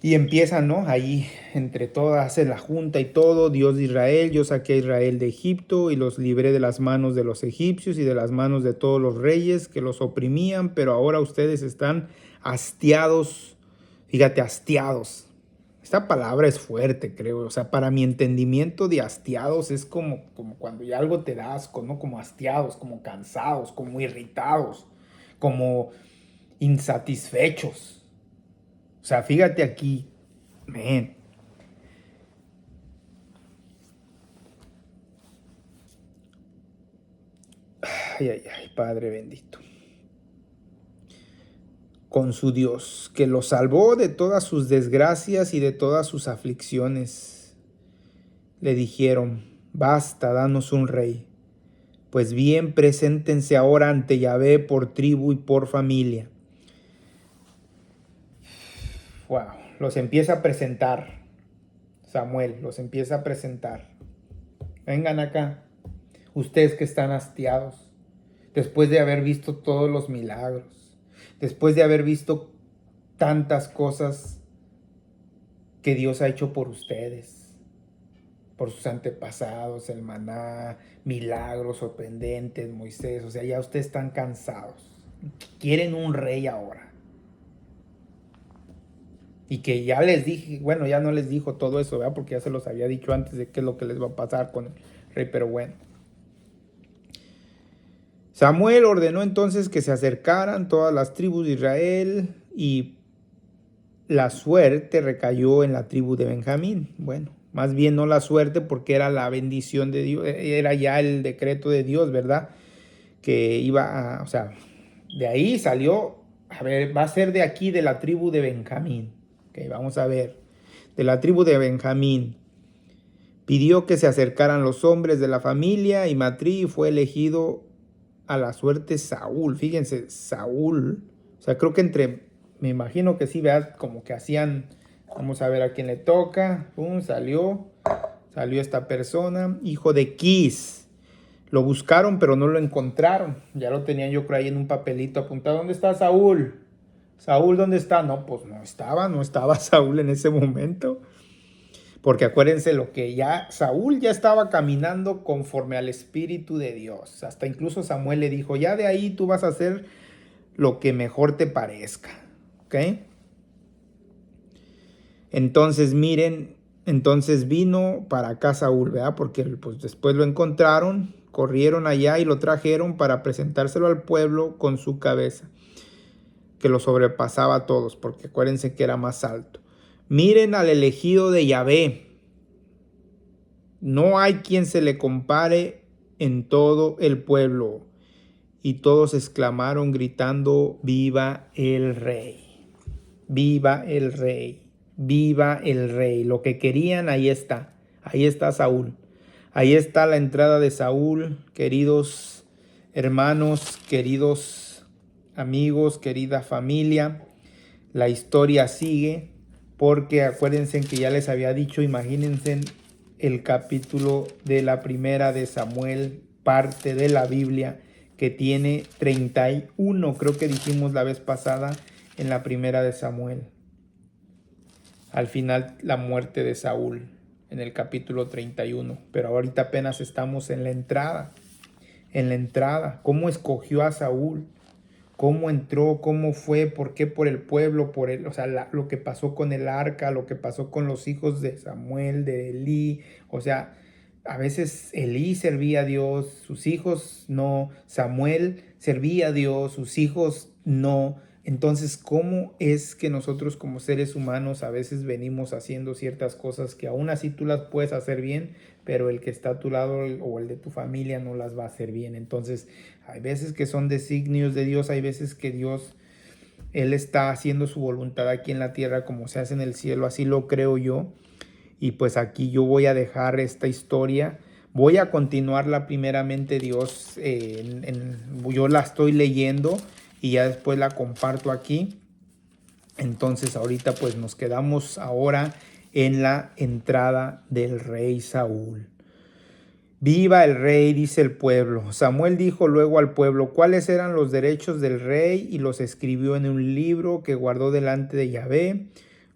Y empiezan, ¿no? Ahí entre todas, hace la junta y todo. Dios de Israel, yo saqué a Israel de Egipto y los libré de las manos de los egipcios y de las manos de todos los reyes que los oprimían, pero ahora ustedes están hastiados. Fíjate, hastiados. Esta palabra es fuerte, creo. O sea, para mi entendimiento de hastiados es como cuando ya algo te da asco, ¿no? Como hastiados, como cansados, como irritados, como insatisfechos. O sea, fíjate aquí, man. Ay, Padre bendito. Con su Dios, que lo salvó de todas sus desgracias y de todas sus aflicciones. Le dijeron, basta, danos un rey. Pues bien, preséntense ahora ante Yahvé por tribu y por familia. Wow, los empieza a presentar Samuel, los empieza a presentar. Vengan acá, ustedes que están hastiados, después de haber visto todos los milagros, después de haber visto tantas cosas que Dios ha hecho por ustedes, por sus antepasados, el maná, milagros sorprendentes, Moisés, o sea, ya ustedes están cansados, quieren un rey ahora. Y que ya les dije, bueno, ya no les dijo todo eso, ¿verdad? Porque ya se los había dicho antes de qué es lo que les va a pasar con el rey, pero bueno. Samuel ordenó entonces que se acercaran todas las tribus de Israel y la suerte recayó en la tribu de Benjamín. Bueno, más bien no la suerte porque era la bendición de Dios, era ya el decreto de Dios, ¿verdad? Que iba a, o sea, de ahí salió, a ver, va a ser de aquí, de la tribu de Benjamín. Ok, vamos a ver. De la tribu de Benjamín. Pidió que se acercaran los hombres de la familia y Matrí fue elegido a la suerte Saúl. Fíjense, Saúl. O sea, creo que me imagino que sí, vean, como que hacían, vamos a ver a quién le toca. Salió esta persona, hijo de Quis. Lo buscaron, pero no lo encontraron. Ya lo tenían yo creo ahí en un papelito apuntado. ¿Dónde está Saúl? Saúl, ¿dónde está? No, pues no estaba Saúl en ese momento. Porque acuérdense lo que Saúl ya estaba caminando conforme al Espíritu de Dios. Hasta incluso Samuel le dijo, ya de ahí tú vas a hacer lo que mejor te parezca. ¿Ok? Entonces miren, entonces vino para acá Saúl, ¿verdad? Porque pues, después lo encontraron, corrieron allá y lo trajeron para presentárselo al pueblo con su cabeza, que lo sobrepasaba a todos, porque acuérdense que era más alto. Miren al elegido de Yahvé. No hay quien se le compare en todo el pueblo. Y todos exclamaron gritando, ¡viva el rey! ¡Viva el rey! ¡Viva el rey! Lo que querían, ahí está. Ahí está Saúl. Ahí está la entrada de Saúl, queridos hermanos, queridos amigos, querida familia. La historia sigue porque acuérdense que ya les había dicho, imagínense el capítulo de la primera de Samuel, parte de la Biblia que tiene 31, creo que dijimos la vez pasada en la primera de Samuel. Al final la muerte de Saúl en el capítulo 31, pero ahorita apenas estamos en la entrada. ¿Cómo escogió a Saúl? ¿Cómo entró? ¿Cómo fue? ¿Por qué? Por el pueblo, o sea, lo que pasó con el arca, lo que pasó con los hijos de Samuel, de Elí. O sea, a veces Elí servía a Dios, sus hijos no. Samuel servía a Dios, sus hijos no. Entonces, ¿cómo es que nosotros como seres humanos a veces venimos haciendo ciertas cosas que aún así tú las puedes hacer bien, pero el que está a tu lado o el de tu familia no las va a hacer bien? Entonces, hay veces que son designios de Dios, hay veces que Dios, Él está haciendo su voluntad aquí en la tierra como se hace en el cielo, así lo creo yo. Y pues aquí yo voy a dejar esta historia. Voy a continuarla primeramente, Dios, yo la estoy leyendo y ya después la comparto aquí. Entonces ahorita pues nos quedamos ahora en la entrada del rey Saúl. Viva el rey, dice el pueblo. Samuel dijo luego al pueblo cuáles eran los derechos del rey y los escribió en un libro que guardó delante de Yahvé.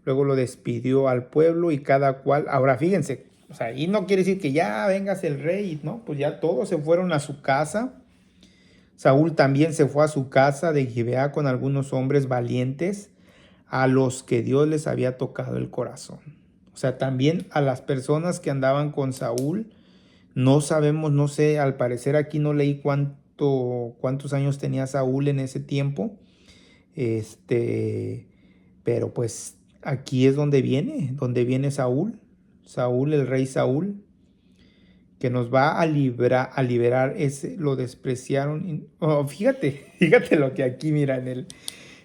Luego lo despidió al pueblo y cada cual. Ahora fíjense, o sea, y no quiere decir que ya vengas el rey, ¿no? Pues ya todos se fueron a su casa. Saúl también se fue a su casa de Gibeá con algunos hombres valientes a los que Dios les había tocado el corazón. O sea, también a las personas que andaban con Saúl. No sabemos, no sé, al parecer aquí no leí cuántos años tenía Saúl en ese tiempo. Pero pues aquí es donde viene Saúl, el rey Saúl, que nos va a liberar. Lo despreciaron. Fíjate lo que aquí, mira,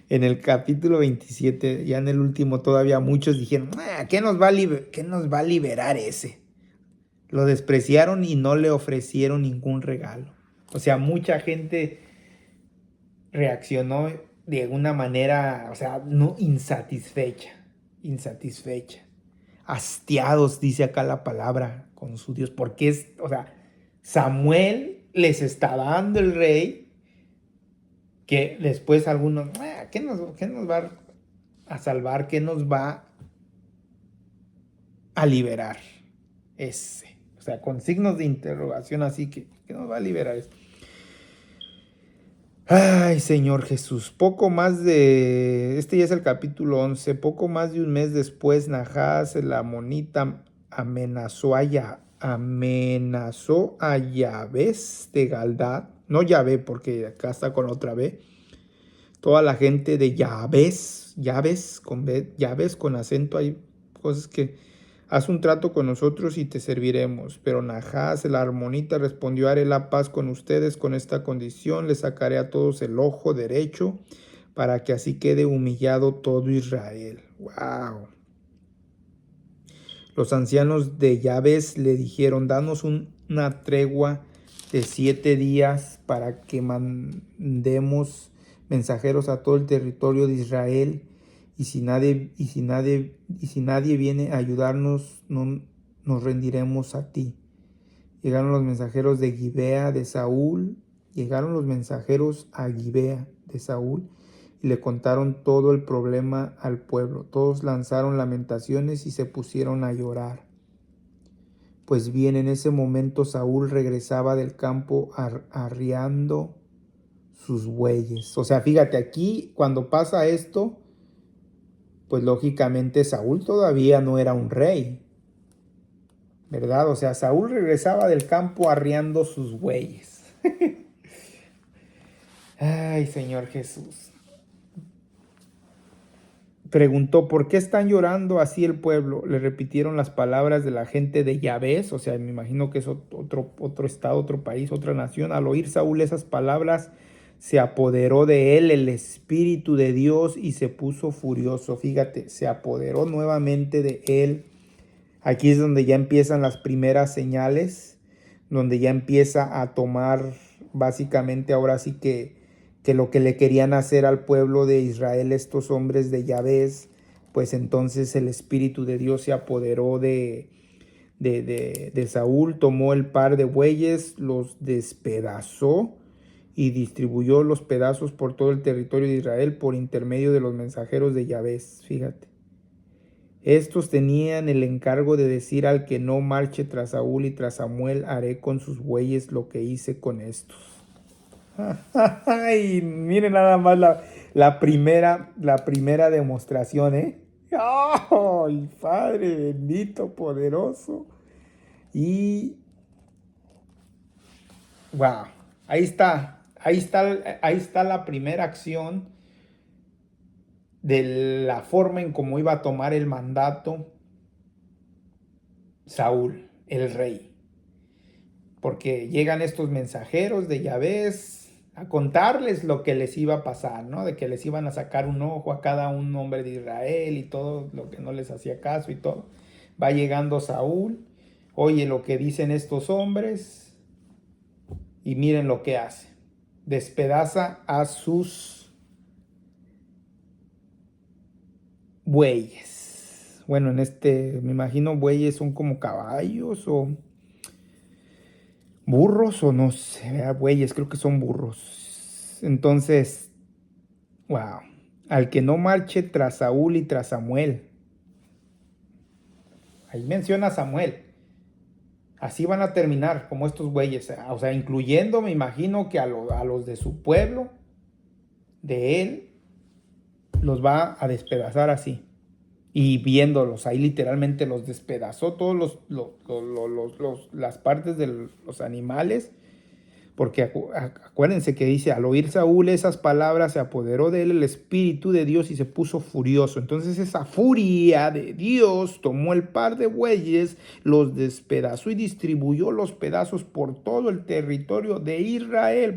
en el capítulo 27, ya en el último todavía muchos dijeron, ¿qué nos va a liberar ese? Lo despreciaron y no le ofrecieron ningún regalo. O sea, mucha gente reaccionó de una manera, o sea, no insatisfecha, hastiados, dice acá la palabra, con su Dios, porque es, o sea, Samuel les está dando el rey, que después algunos, qué nos va a salvar? ¿Qué nos va a liberar? Ese, o sea, con signos de interrogación, así que, ¿qué nos va a liberar? Ay, Señor Jesús, este ya es el capítulo 11, poco más de un mes después, Nahás, el amonita, amenazó a Yabes de Galdad, no Yahvé, porque acá está con otra B, toda la gente de Yabes con B, Yabes con acento, hay cosas que, haz un trato con nosotros y te serviremos. Pero Nahás, el armonita, respondió, haré la paz con ustedes con esta condición, les sacaré a todos el ojo derecho, para que así quede humillado todo Israel. ¡Wow! Los ancianos de Yabes le dijeron, danos una tregua de 7 días para que mandemos mensajeros a todo el territorio de Israel, y si nadie viene a ayudarnos, no nos rendiremos a ti. Llegaron los mensajeros de Gibea de Saúl, y le contaron todo el problema al pueblo. Todos lanzaron lamentaciones y se pusieron a llorar. Pues bien, en ese momento Saúl regresaba del campo arriando sus bueyes. O sea, fíjate, aquí cuando pasa esto, pues lógicamente Saúl todavía no era un rey, ¿verdad? O sea, Saúl regresaba del campo arriando sus bueyes. Ay, Señor Jesús. Preguntó, ¿por qué están llorando así el pueblo? Le repitieron las palabras de la gente de Yabes, o sea, me imagino que es otro estado, otro país, otra nación. Al oír Saúl esas palabras, se apoderó de él el Espíritu de Dios y se puso furioso. Fíjate, se apoderó nuevamente de él. Aquí es donde ya empiezan las primeras señales, donde ya empieza a tomar básicamente ahora sí que lo que le querían hacer al pueblo de Israel estos hombres de Yabes, pues entonces el Espíritu de Dios se apoderó de Saúl, tomó el par de bueyes, los despedazó y distribuyó los pedazos por todo el territorio de Israel por intermedio de los mensajeros de Yabes. Fíjate. Estos tenían el encargo de decir al que no marche tras Saúl y tras Samuel, haré con sus bueyes lo que hice con estos. Ay, miren nada más la primera demostración, ¿eh? ¡Ay, Padre bendito, poderoso! Y wow, ahí está la primera acción de la forma en cómo iba a tomar el mandato Saúl, el rey. Porque llegan estos mensajeros de Yabes a contarles lo que les iba a pasar, ¿no? De que les iban a sacar un ojo a cada un hombre de Israel y todo lo que no les hacía caso y todo. Va llegando Saúl, oye lo que dicen estos hombres y miren lo que hace. Despedaza a sus bueyes. Bueno, me imagino bueyes son como caballos o burros o no sé, bueyes, creo que son burros. Entonces, wow, al que no marche tras Saúl y tras Samuel. Ahí menciona a Samuel. Así van a terminar como estos bueyes. O sea, incluyendo, me imagino que a los de su pueblo, de él, los va a despedazar así. Y viéndolos, ahí literalmente los despedazó, todos las partes de los animales. Porque acuérdense que dice, al oír Saúl esas palabras, se apoderó de él el Espíritu de Dios y se puso furioso. Entonces esa furia de Dios tomó el par de bueyes, los despedazó y distribuyó los pedazos por todo el territorio de Israel,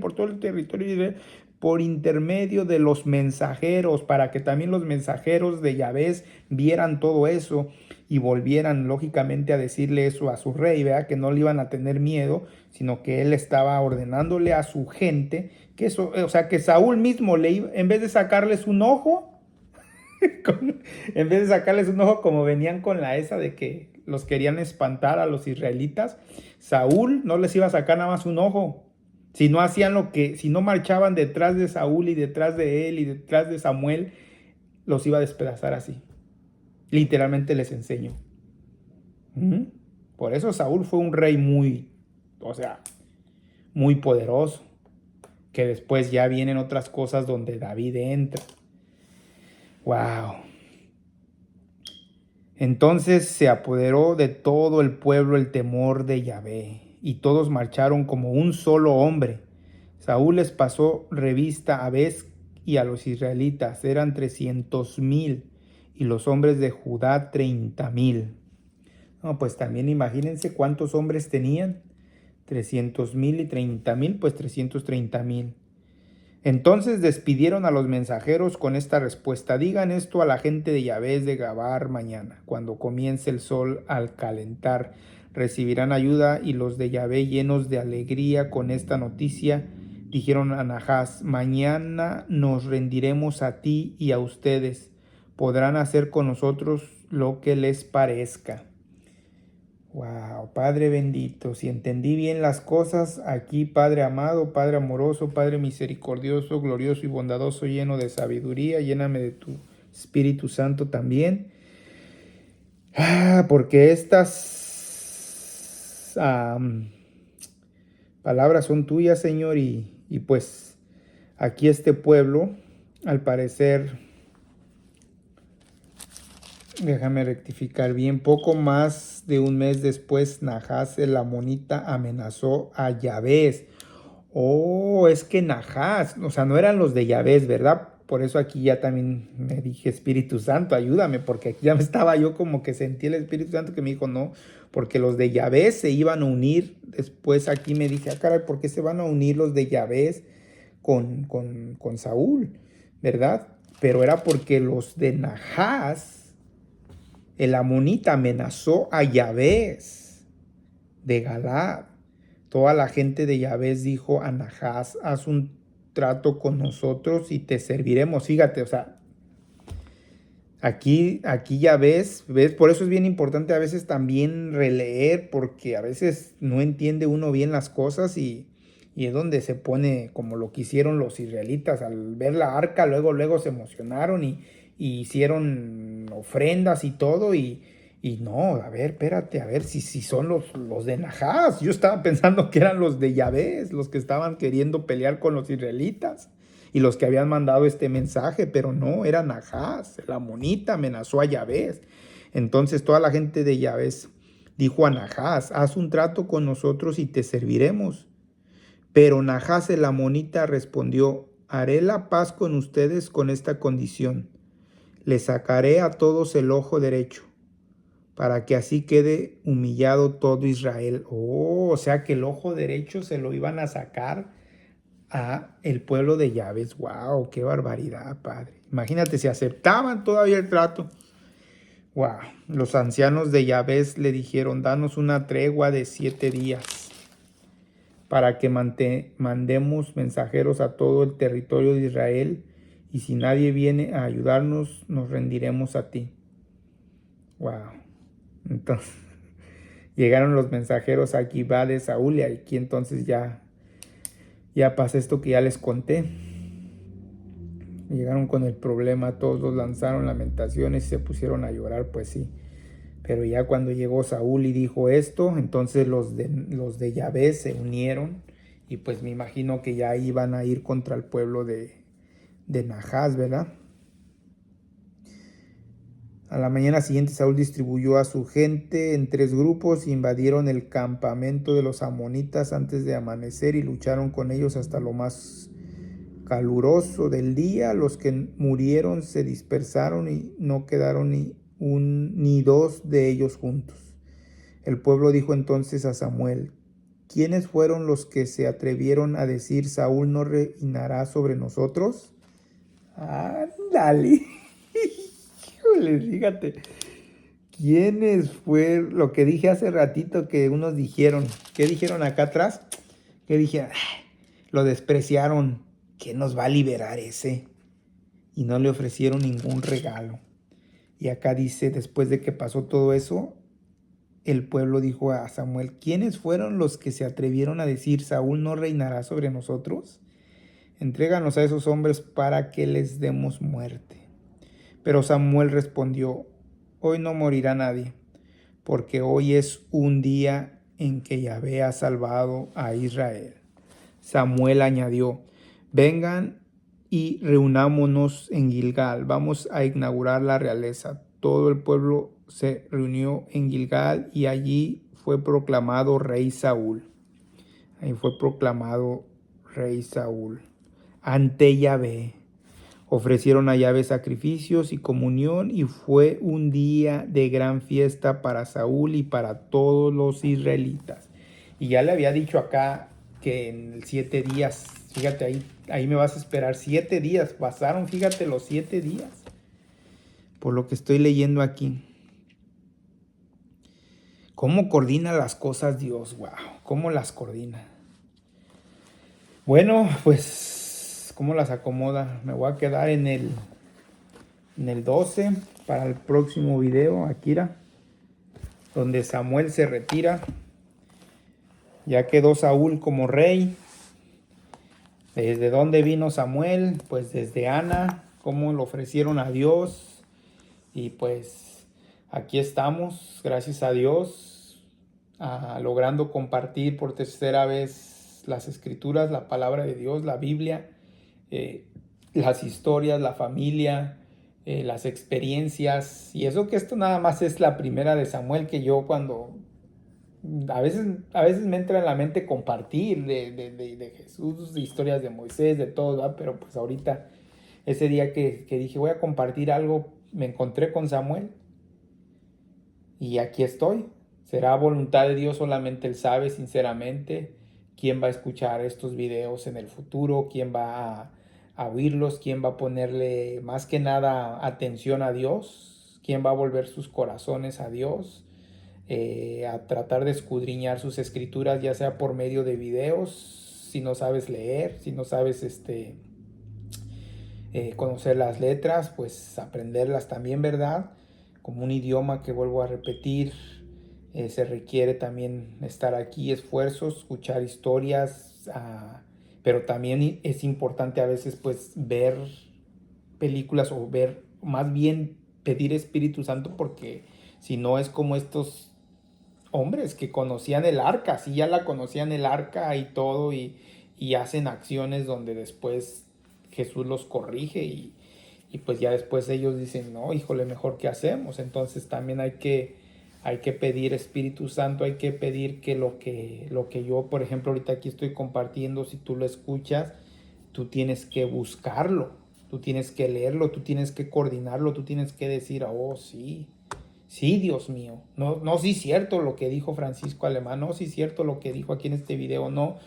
por intermedio de los mensajeros, para que también los mensajeros de Yahvé vieran todo eso y volvieran lógicamente a decirle eso a su rey, ¿verdad? Que no le iban a tener miedo, sino que él estaba ordenándole a su gente que eso, o sea, que Saúl mismo le iba, en vez de sacarles un ojo, en vez de sacarles un ojo como venían con la esa de que los querían espantar a los israelitas, Saúl no les iba a sacar nada más un ojo. Si no hacían si no marchaban detrás de Saúl y detrás de él y detrás de Samuel, los iba a despedazar así. Literalmente les enseño. Por eso Saúl fue un rey muy, o sea, muy poderoso. Que después ya vienen otras cosas donde David entra. ¡Wow! Entonces se apoderó de todo el pueblo el temor de Yahvé, y todos marcharon como un solo hombre. Saúl les pasó revista a Bes y a los israelitas, eran 300,000, y los hombres de Judá 30,000. No, pues también imagínense cuántos hombres tenían. 300,000 y 30,000, pues 330,000. Entonces despidieron a los mensajeros con esta respuesta: digan esto a la gente de Yabés de Gabar mañana, cuando comience el sol al calentar, recibirán ayuda. Y los de Yahvé, llenos de alegría con esta noticia, dijeron a Nachás: mañana nos rendiremos a ti y a ustedes, podrán hacer con nosotros lo que les parezca. Wow, Padre bendito, si entendí bien las cosas aquí, Padre amado, Padre amoroso, Padre misericordioso, glorioso y bondadoso, lleno de sabiduría, lléname de tu Espíritu Santo también. Porque estas palabras son tuyas, Señor, y pues aquí este pueblo, al parecer, déjame rectificar bien, poco más de un mes después, Nachás el amonita amenazó a Yabés. Oh, es que Nachás, o sea, no eran los de Yabés, ¿verdad? Por eso aquí ya también me dije: Espíritu Santo, ayúdame, porque aquí ya me estaba yo como que sentí el Espíritu Santo que me dijo no, porque los de Yabés se iban a unir. Después aquí me dije: caray, ¿por qué se van a unir los de Yabés con Saúl? ¿Verdad? Pero era porque los de Nachás, el amonita, amenazó a Yabés de Galad. Toda la gente de Yabés dijo a Nachás: haz un trato con nosotros y te serviremos. Fíjate, o sea, aquí ya ves, por eso es bien importante a veces también releer, porque a veces no entiende uno bien las cosas y es donde se pone como lo que hicieron los israelitas al ver la arca. Luego se emocionaron y hicieron ofrendas y todo, y no, a ver, espérate, a ver si son los de Nachás. Yo estaba pensando que eran los de Yabés, los que estaban queriendo pelear con los israelitas y los que habían mandado este mensaje, pero no, era Nachás, el amonita amenazó a Yabés. Entonces toda la gente de Yabés dijo a Nachás: haz un trato con nosotros y te serviremos. Pero Nachás el amonita respondió: haré la paz con ustedes con esta condición: les sacaré a todos el ojo derecho, para que así quede humillado todo Israel. Oh, o sea que el ojo derecho se lo iban a sacar a el pueblo de Yabés. Wow, qué barbaridad, Padre. Imagínate si aceptaban todavía el trato. Wow, los ancianos de Yabés le dijeron: danos una tregua de 7 días para que mandemos mensajeros a todo el territorio de Israel, y si nadie viene a ayudarnos, nos rendiremos a ti. Wow. Entonces llegaron los mensajeros a Gibá de Saúl, y aquí entonces ya pasa esto que ya les conté. Llegaron con el problema, todos lanzaron lamentaciones y se pusieron a llorar, pues sí. Pero ya cuando llegó Saúl y dijo esto, entonces los de Yabés se unieron, y pues me imagino que ya iban a ir contra el pueblo de Nachás, ¿verdad? A la mañana siguiente Saúl distribuyó a su gente en 3 grupos, invadieron el campamento de los amonitas antes de amanecer y lucharon con ellos hasta lo más caluroso del día. Los que murieron se dispersaron y no quedaron ni 2 de ellos juntos. El pueblo dijo entonces a Samuel: ¿quiénes fueron los que se atrevieron a decir Saúl no reinará sobre nosotros? Ándale. Híjole, fíjate. ¿Quiénes fue lo que dije hace ratito que unos dijeron? ¿Qué dijeron acá atrás? Que dijeron, lo despreciaron. ¿Qué nos va a liberar ese? Y no le ofrecieron ningún regalo. Y acá dice, después de que pasó todo eso, el pueblo dijo a Samuel, ¿quiénes fueron los que se atrevieron a decir, Saúl no reinará sobre nosotros? Entréganos a esos hombres para que les demos muerte. Pero Samuel respondió, hoy no morirá nadie, porque hoy es un día en que Yahvé ha salvado a Israel. Samuel añadió, vengan y reunámonos en Gilgal, vamos a inaugurar la realeza. Todo el pueblo se reunió en Gilgal y allí fue proclamado rey Saúl. Ahí fue proclamado rey Saúl ante Yahvé. Ofrecieron a Yahvé sacrificios y comunión y fue un día de gran fiesta para Saúl y para todos los israelitas. Y ya le había dicho acá que en 7 días, fíjate, ahí me vas a esperar 7 días. Pasaron, fíjate, los 7 días. Por lo que estoy leyendo aquí. ¿Cómo coordina las cosas Dios? Wow, ¿cómo las coordina? Bueno, pues, ¿cómo las acomoda? Me voy a quedar en el 12 para el próximo video, Akira, donde Samuel se retira. Ya quedó Saúl como rey. ¿Desde dónde vino Samuel? Pues desde Ana, cómo lo ofrecieron a Dios. Y pues aquí estamos, gracias a Dios, logrando compartir por tercera vez las escrituras, la palabra de Dios, la Biblia, las historias, la familia, las experiencias. Y eso que esto nada más es la primera de Samuel, que yo cuando a veces me entra en la mente compartir de Jesús, de historias de Moisés, de todo, ¿verdad? Pero pues ahorita, ese día que dije voy a compartir algo, me encontré con Samuel y aquí estoy. Será voluntad de Dios, solamente Él sabe sinceramente quién va a escuchar estos videos en el futuro, quién va a oírlos, quién va a ponerle más que nada atención a Dios, quién va a volver sus corazones a Dios. A tratar de escudriñar sus escrituras, ya sea por medio de videos, si no sabes leer, si no sabes conocer las letras, pues aprenderlas también, ¿verdad? Como un idioma que vuelvo a repetir, se requiere también estar aquí, esfuerzos, escuchar historias, pero también es importante a veces pues ver películas o ver, más bien pedir Espíritu Santo, porque si no es como estos hombres que conocían el arca, sí, ya la conocían el arca y todo, y hacen acciones donde después Jesús los corrige y pues ya después ellos dicen, no, híjole, mejor qué hacemos. Entonces también hay que pedir Espíritu Santo, hay que pedir que lo que yo, por ejemplo, ahorita aquí estoy compartiendo, si tú lo escuchas, tú tienes que buscarlo, tú tienes que leerlo, tú tienes que coordinarlo, tú tienes que decir, oh, sí. Sí, Dios mío, no, sí es cierto lo que dijo Francisco Alemán, no, sí es cierto lo que dijo aquí en este video, no,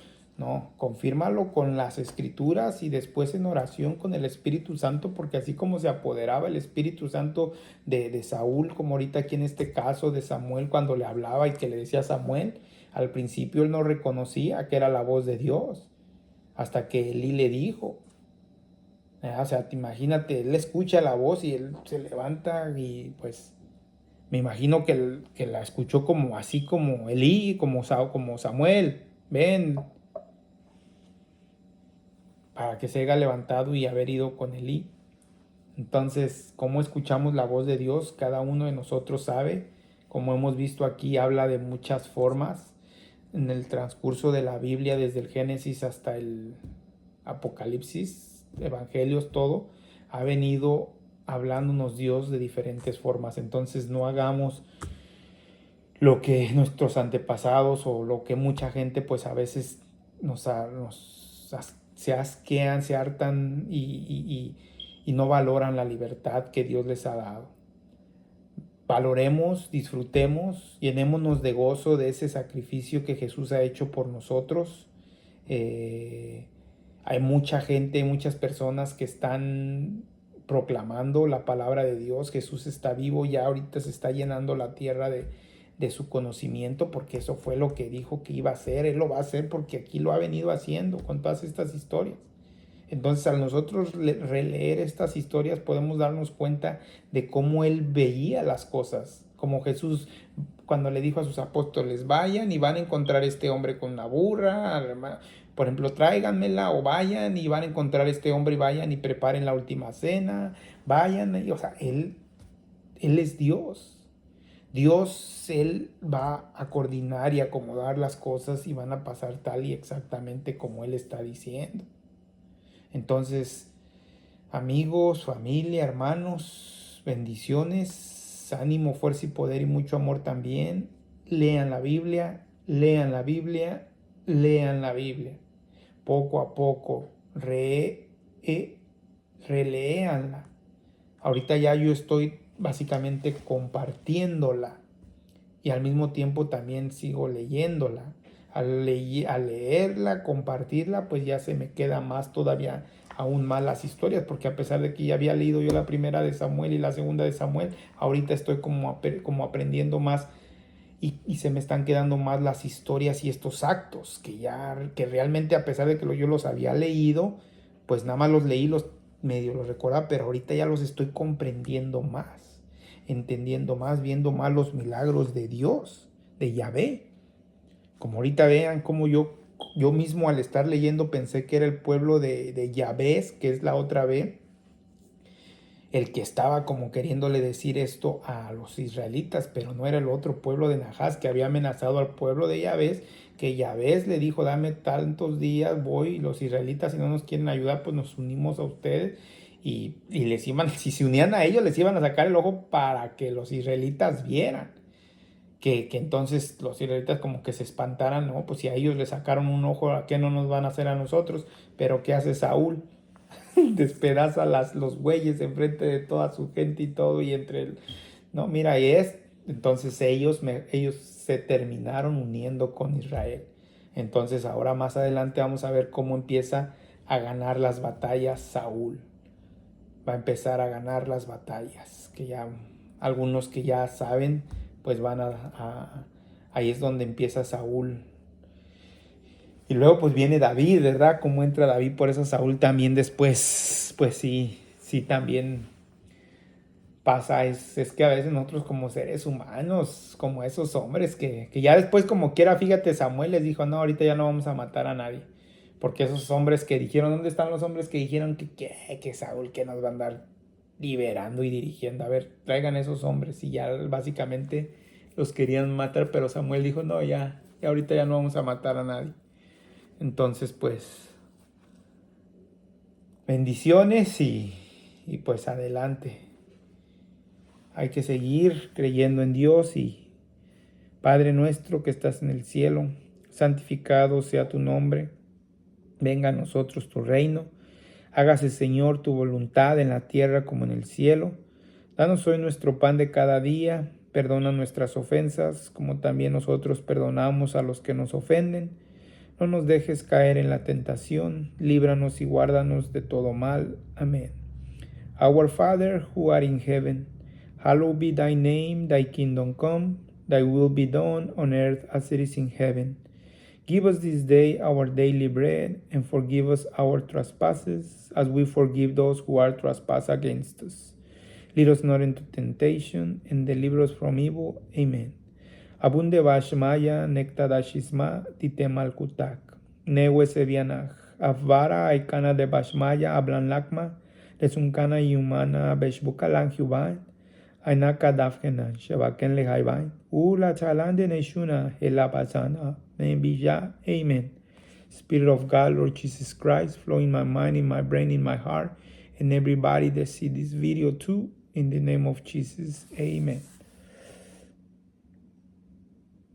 confírmalo con las escrituras y después en oración con el Espíritu Santo, porque así como se apoderaba el Espíritu Santo de Saúl, como ahorita aquí en este caso de Samuel cuando le hablaba y que le decía a Samuel, al principio él no reconocía que era la voz de Dios, hasta que Elí le dijo. O sea, imagínate, él escucha la voz y él se levanta y pues me imagino que la escuchó como así como Elí, como Samuel, ven, para que se haya levantado y haber ido con Elí. Entonces, ¿cómo escuchamos la voz de Dios? Cada uno de nosotros sabe. Como hemos visto aquí, habla de muchas formas en el transcurso de la Biblia, desde el Génesis hasta el Apocalipsis, Evangelios, todo, ha venido hablándonos Dios de diferentes formas. Entonces, no hagamos lo que nuestros antepasados o lo que mucha gente pues a veces se asquean, se hartan y no valoran la libertad que Dios les ha dado. valoremos, disfrutemos, llenémonos de gozo de ese sacrificio que Jesús ha hecho por nosotros. Hay mucha gente, muchas personas que están proclamando la palabra de Dios. Jesús está vivo, ya ahorita se está llenando la tierra de su conocimiento, porque eso fue lo que dijo que iba a hacer. Él lo va a hacer porque aquí lo ha venido haciendo con todas estas historias. Entonces, al nosotros releer estas historias, podemos darnos cuenta de cómo Él veía las cosas. Como Jesús, cuando le dijo a sus apóstoles, vayan y van a encontrar a este hombre con una burra, por ejemplo, tráiganmela, o vayan y van a encontrar a este hombre y vayan y preparen la última cena, vayan, o sea, Él es Dios. Dios, Él va a coordinar y acomodar las cosas y van a pasar tal y exactamente como Él está diciendo. Entonces, amigos, familia, hermanos, bendiciones, ánimo, fuerza y poder y mucho amor también. Lean la Biblia, lean la Biblia, lean la Biblia. Poco a poco, releanla. Ahorita ya yo estoy básicamente compartiéndola y al mismo tiempo también sigo leyéndola. Al leerla, compartirla, pues ya se me queda más todavía aún más las historias, porque a pesar de que ya había leído yo la primera de Samuel y la segunda de Samuel, ahorita estoy como aprendiendo más y se me están quedando más las historias y estos actos que realmente, a pesar de que yo los había leído, pues nada más los leí, medio los recordaba, pero ahorita ya los estoy comprendiendo más, entendiendo más, viendo más los milagros de Dios, de Yahvé. Como ahorita vean cómo yo mismo al estar leyendo pensé que era el pueblo de Yahvé, que es la otra B, el que estaba como queriéndole decir esto a los israelitas, pero no era el otro pueblo de Nahas que había amenazado al pueblo de Yahvé, que Yahvé le dijo, dame tantos días, voy, y los israelitas si no nos quieren ayudar, pues nos unimos a ustedes, y les iban, si se unían a ellos, les iban a sacar el ojo para que los israelitas vieran. Que entonces los israelitas como que se espantaran, no, pues si a ellos les sacaron un ojo, ¿a qué no nos van a hacer a nosotros? Pero ¿qué hace Saúl? Despedaza los bueyes enfrente de toda su gente y todo, y no, mira, entonces ellos se terminaron uniendo con Israel. Entonces ahora más adelante vamos a ver cómo empieza a ganar las batallas Saúl. Va a empezar a ganar las batallas, que ya algunos que ya saben, pues ahí es donde empieza Saúl. Y luego pues viene David, ¿verdad? Cómo entra David, por eso Saúl también después, pues sí también pasa, es que a veces nosotros como seres humanos, como esos hombres que ya después como quiera, fíjate, Samuel les dijo, no, ahorita ya no vamos a matar a nadie. Porque esos hombres que dijeron, ¿dónde están los hombres que dijeron que Saúl que nos va a andar liberando y dirigiendo? A ver, traigan esos hombres. Y ya básicamente los querían matar, pero Samuel dijo, no, ya ahorita ya no vamos a matar a nadie. Entonces, pues, bendiciones y pues adelante. Hay que seguir creyendo en Dios y Padre nuestro que estás en el cielo, santificado sea tu nombre. Venga a nosotros tu reino. Hágase, Señor, tu voluntad en la tierra como en el cielo. Danos hoy nuestro pan de cada día. Perdona nuestras ofensas, como también nosotros perdonamos a los que nos ofenden. No nos dejes caer en la tentación. Líbranos y guárdanos de todo mal. Amén. Our Father, who art in heaven, hallowed be thy name, thy kingdom come, thy will be done on earth as it is in heaven. Give us this day our daily bread, and forgive us our trespasses, as we forgive those who are trespass against us. Lead us not into temptation, and deliver us from evil. Amen. Abunde Vashmaya, Nekta Dashisma, Titemal Kutak. Newe Sevianach, Avara, Aikana de Vashmaya, Ablan Lakma, Lesunkana Yumana, Beshbukalan Hubain. Ainaka Dafkenan, Shabaken Lehaibain, Ula Chalande Neshuna, Helabazana, Membija, Amen. Spirit of God, Lord Jesus Christ, flow in my mind, in my brain, in my heart, and everybody that see this video too, in the name of Jesus, Amen.